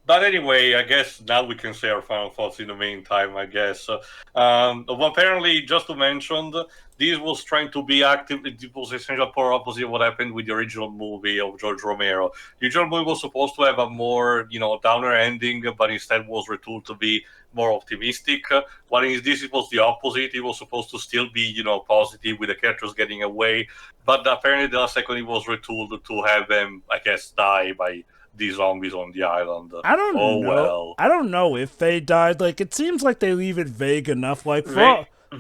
But anyway, I guess now we can say our final thoughts in the meantime, I guess. Apparently, just to mention, this was trying to be active. It was essentially polar opposite of what happened with the original movie of George Romero. The original movie was supposed to have a more, downer ending, but instead was retooled to be more optimistic. While in this, it was the opposite. It was supposed to still be, positive with the characters getting away. But apparently, the last second, it was retooled to have them, I guess, die by the zombies on the island. I don't know. Well. I don't know if they died. Like, it seems like they leave it vague enough. Like,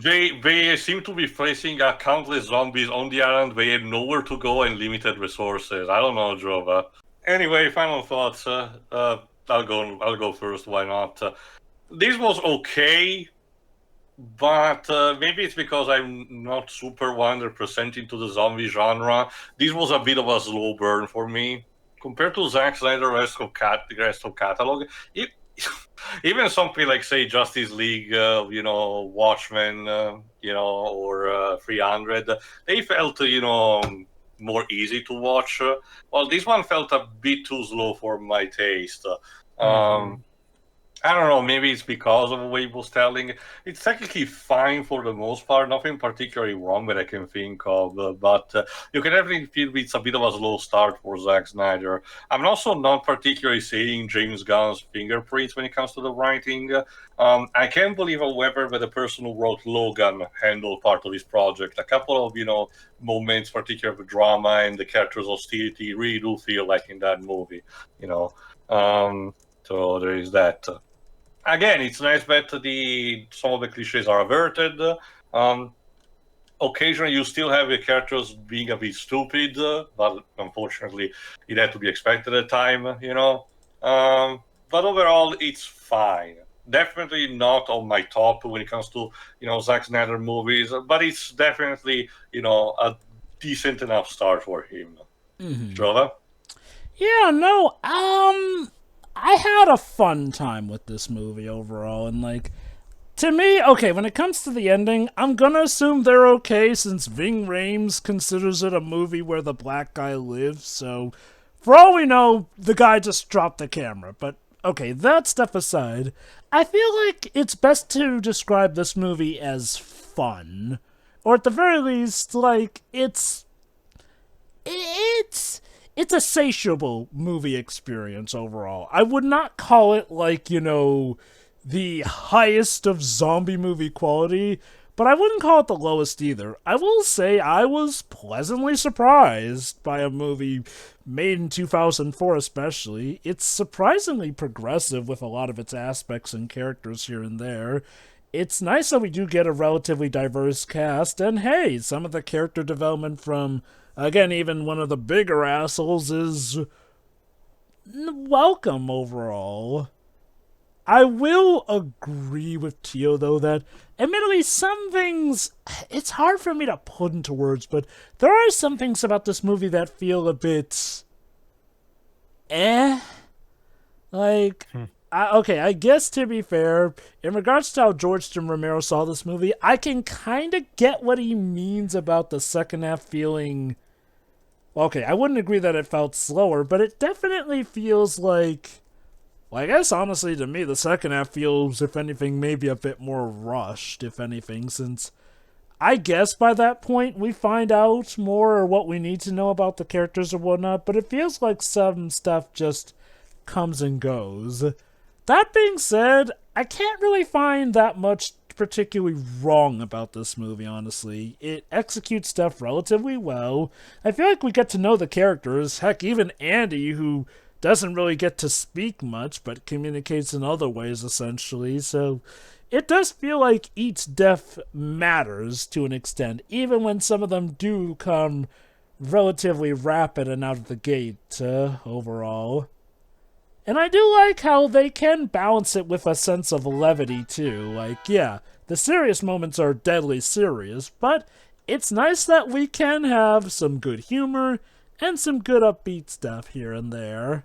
they seem to be facing countless zombies on the island. They had nowhere to go and limited resources. I don't know, Jova. Anyway, final thoughts. I'll go first. Why not? This was okay, but maybe it's because I'm not super 100% into the zombie genre. This was a bit of a slow burn for me. Compared to Zack Snyder, the rest of catalog, even something like, say, Justice League, Watchmen, or 300, they felt, more easy to watch. Well, this one felt a bit too slow for my taste. I don't know, maybe it's because of the way it was telling. It's technically fine for the most part, nothing particularly wrong that I can think of, but you can definitely feel it's a bit of a slow start for Zack Snyder. I'm also not particularly seeing James Gunn's fingerprints when it comes to the writing. I can't believe, however, that the person who wrote Logan handled part of this project. A couple of, moments, particularly of drama and the character's hostility, really do feel like in that movie, so there is that. Again, it's nice that some of the cliches are averted. occasionally you still have the characters being a bit stupid, but unfortunately it had to be expected at the time, you know. But overall, it's fine. Definitely not on my top when it comes to, you know, Zack Snyder movies, but it's definitely, you know, a decent enough start for him. Jova? Yeah, no, I had a fun time with this movie overall, and like, to me, okay, when it comes to the ending, I'm gonna assume they're okay since Ving Rhames considers it a movie where the black guy lives, so for all we know, the guy just dropped the camera. But okay, that stuff aside, I feel like it's best to describe this movie as fun. Or at the very least, like, it's a satiable movie experience overall. I would not call it like, you know, the highest of zombie movie quality, but I wouldn't call it the lowest either. I will say I was pleasantly surprised by a movie made in 2004 especially. It's surprisingly progressive with a lot of its aspects and characters here and there. It's nice that we do get a relatively diverse cast, and hey, some of the character development from, again, even one of the bigger assholes is welcome overall. I will agree with Tio, though, that admittedly some things, it's hard for me to put into words, but there are some things about this movie that feel a bit like, I guess to be fair, in regards to how George Romero saw this movie, I can kind of get what he means about the second half feeling. Okay, I wouldn't agree that it felt slower, but it definitely feels like, well, I guess honestly to me the second half feels, if anything, maybe a bit more rushed, if anything, since I guess by that point we find out more or what we need to know about the characters or whatnot, but it feels like some stuff just comes and goes. That being said, I can't really find that much particularly wrong about this movie, honestly. It executes stuff relatively well. I feel like we get to know the characters. Heck, even Andy, who doesn't really get to speak much, but communicates in other ways, essentially. So it does feel like each death matters to an extent, even when some of them do come relatively rapid and out of the gate overall. And I do like how they can balance it with a sense of levity, too. Like, yeah, the serious moments are deadly serious, but it's nice that we can have some good humor and some good upbeat stuff here and there.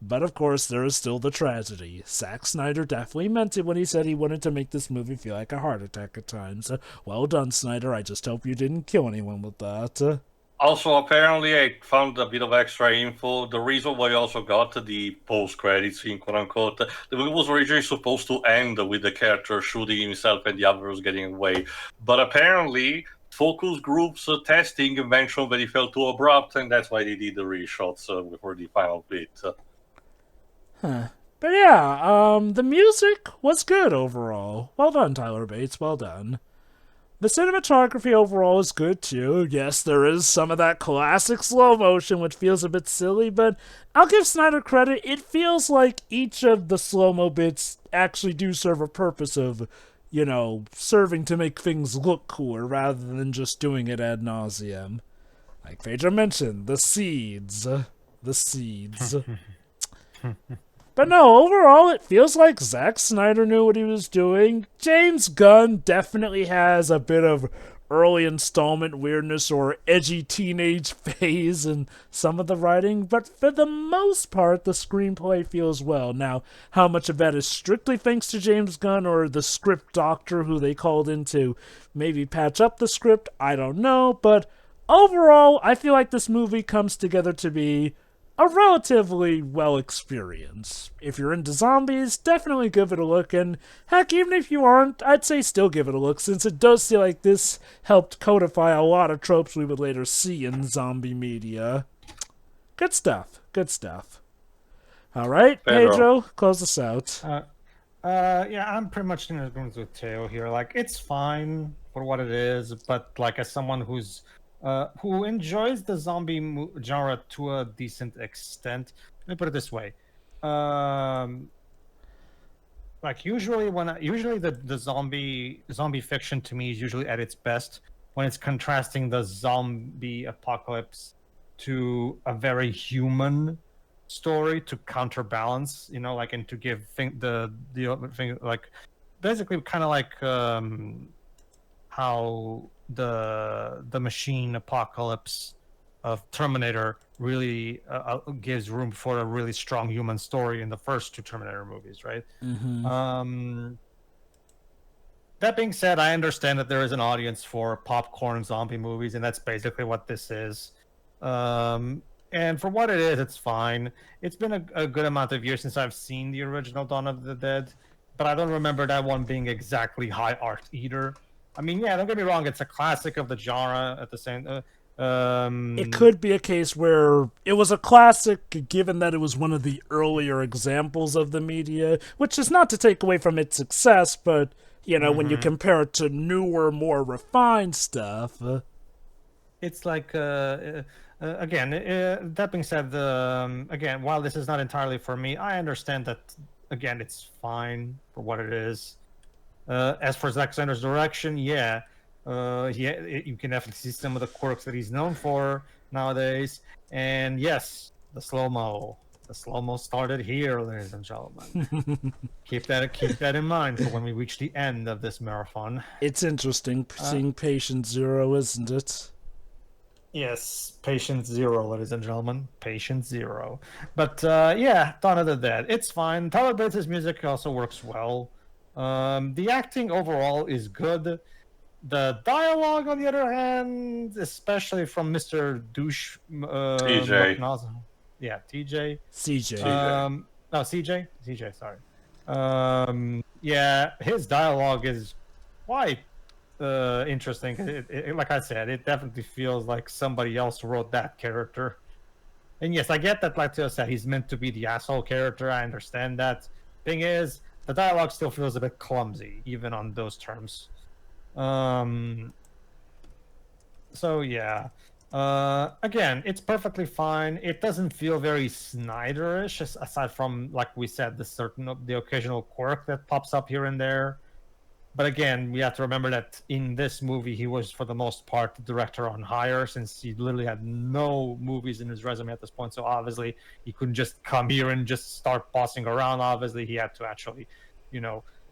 But of course, there is still the tragedy. Zack Snyder definitely meant it when he said he wanted to make this movie feel like a heart attack at times. Well done, Snyder. I just hope you didn't kill anyone with that. Also, apparently, I found a bit of extra info. The reason why I also got the post-credits scene, quote-unquote, the movie was originally supposed to end with the character shooting himself and the others getting away. But apparently, focus groups testing mentioned that it felt too abrupt, and that's why they did the reshots for the final bit. But yeah, the music was good overall. Well done, Tyler Bates, well done. The cinematography overall is good too. Yes, there is some of that classic slow motion, which feels a bit silly, but I'll give Snyder credit. It feels like each of the slow-mo bits actually do serve a purpose of, you know, serving to make things look cooler rather than just doing it ad nauseum. Like Phaedra mentioned, the seeds. The seeds. But no, overall, it feels like Zack Snyder knew what he was doing. James Gunn definitely has a bit of early installment weirdness or edgy teenage phase in some of the writing, but for the most part, the screenplay feels well. Now, how much of that is strictly thanks to James Gunn or the script doctor who they called in to maybe patch up the script, I don't know, but overall, I feel like this movie comes together to be a relatively well experience. If you're into zombies, definitely give it a look, and heck, even if you aren't, I'd say still give it a look, since it does feel like this helped codify a lot of tropes we would later see in zombie media. Good stuff, good stuff. Alright, Pedro, close us out. Yeah, I'm pretty much in agreement with Teo here. Like, it's fine for what it is, but like as someone who enjoys the zombie genre to a decent extent. Let me put it this way: like usually the zombie fiction to me is usually at its best when it's contrasting the zombie apocalypse to a very human story to counterbalance, like, and to give the thing, like, basically kind of like how the machine apocalypse of Terminator really gives room for a really strong human story in the first two Terminator movies, right? That being said, I understand that there is an audience for popcorn zombie movies, and that's basically what this is. And for what it is, it's fine. It's been a good amount of years since I've seen the original Dawn of the Dead, but I don't remember that one being exactly high art either. I mean, yeah, don't get me wrong, it's a classic of the genre at the same... it could be a case where it was a classic, given that it was one of the earlier examples of the media, which is not to take away from its success, but... when you compare it to newer, more refined stuff... It's like, again, that being said, again, while this is not entirely for me, I understand that, again, it's fine for what it is. As for Zack Snyder's direction, you can definitely see some of the quirks that he's known for nowadays. And yes, the slow-mo. The slow-mo started here, ladies and gentlemen. keep that in mind for when we reach the end of this marathon. It's interesting seeing Patient Zero, isn't it? Yes, Patient Zero, ladies and gentlemen. Patient Zero. But yeah, Dawn of the Dead. It's fine. Tyler Bates' music also works well. The acting overall is good. The dialogue, on the other hand, especially from Mr. Douche... TJ. Yeah, TJ. CJ. No, CJ. CJ, sorry. Yeah, his dialogue is quite interesting. Like I said, it definitely feels like somebody else wrote that character. And yes, I get that, like Theo said, he's meant to be the asshole character. I understand that. Thing is, the dialogue still feels a bit clumsy, even on those terms. So yeah. Again, it's perfectly fine. It doesn't feel very Snyderish, aside from, like we said, the occasional quirk that pops up here and there. But again, we have to remember that in this movie, he was, for the most part, the director on hire, since he literally had no movies in his resume at this point. So obviously, he couldn't just come here and just start bossing around. Obviously, he had to actually,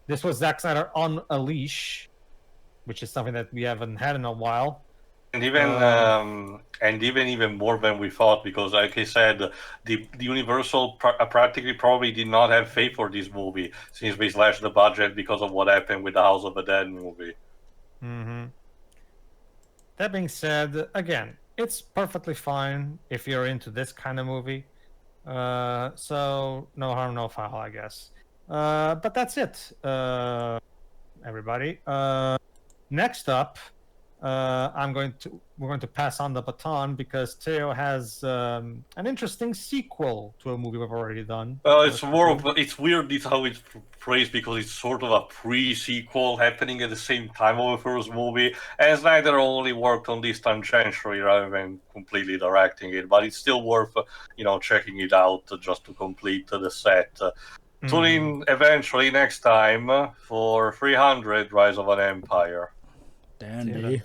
this was Zack Snyder on a leash, which is something that we haven't had in a while. And even more than we thought, because, like I said, the Universal practically probably did not have faith for this movie since we slashed the budget because of what happened with the House of the Dead movie. That being said, again, it's perfectly fine if you're into this kind of movie. So no harm, no foul, I guess. But that's it, everybody. Next up. We're going to pass on the baton because Theo has an interesting sequel to a movie we've already done. It's weird how it's phrased, because it's sort of a pre-sequel happening at the same time of the first movie, and Snyder only worked on this tangentially rather than completely directing it, but it's still worth checking it out just to complete the set. Tune in eventually next time for 300 Rise of an Empire. Dandy.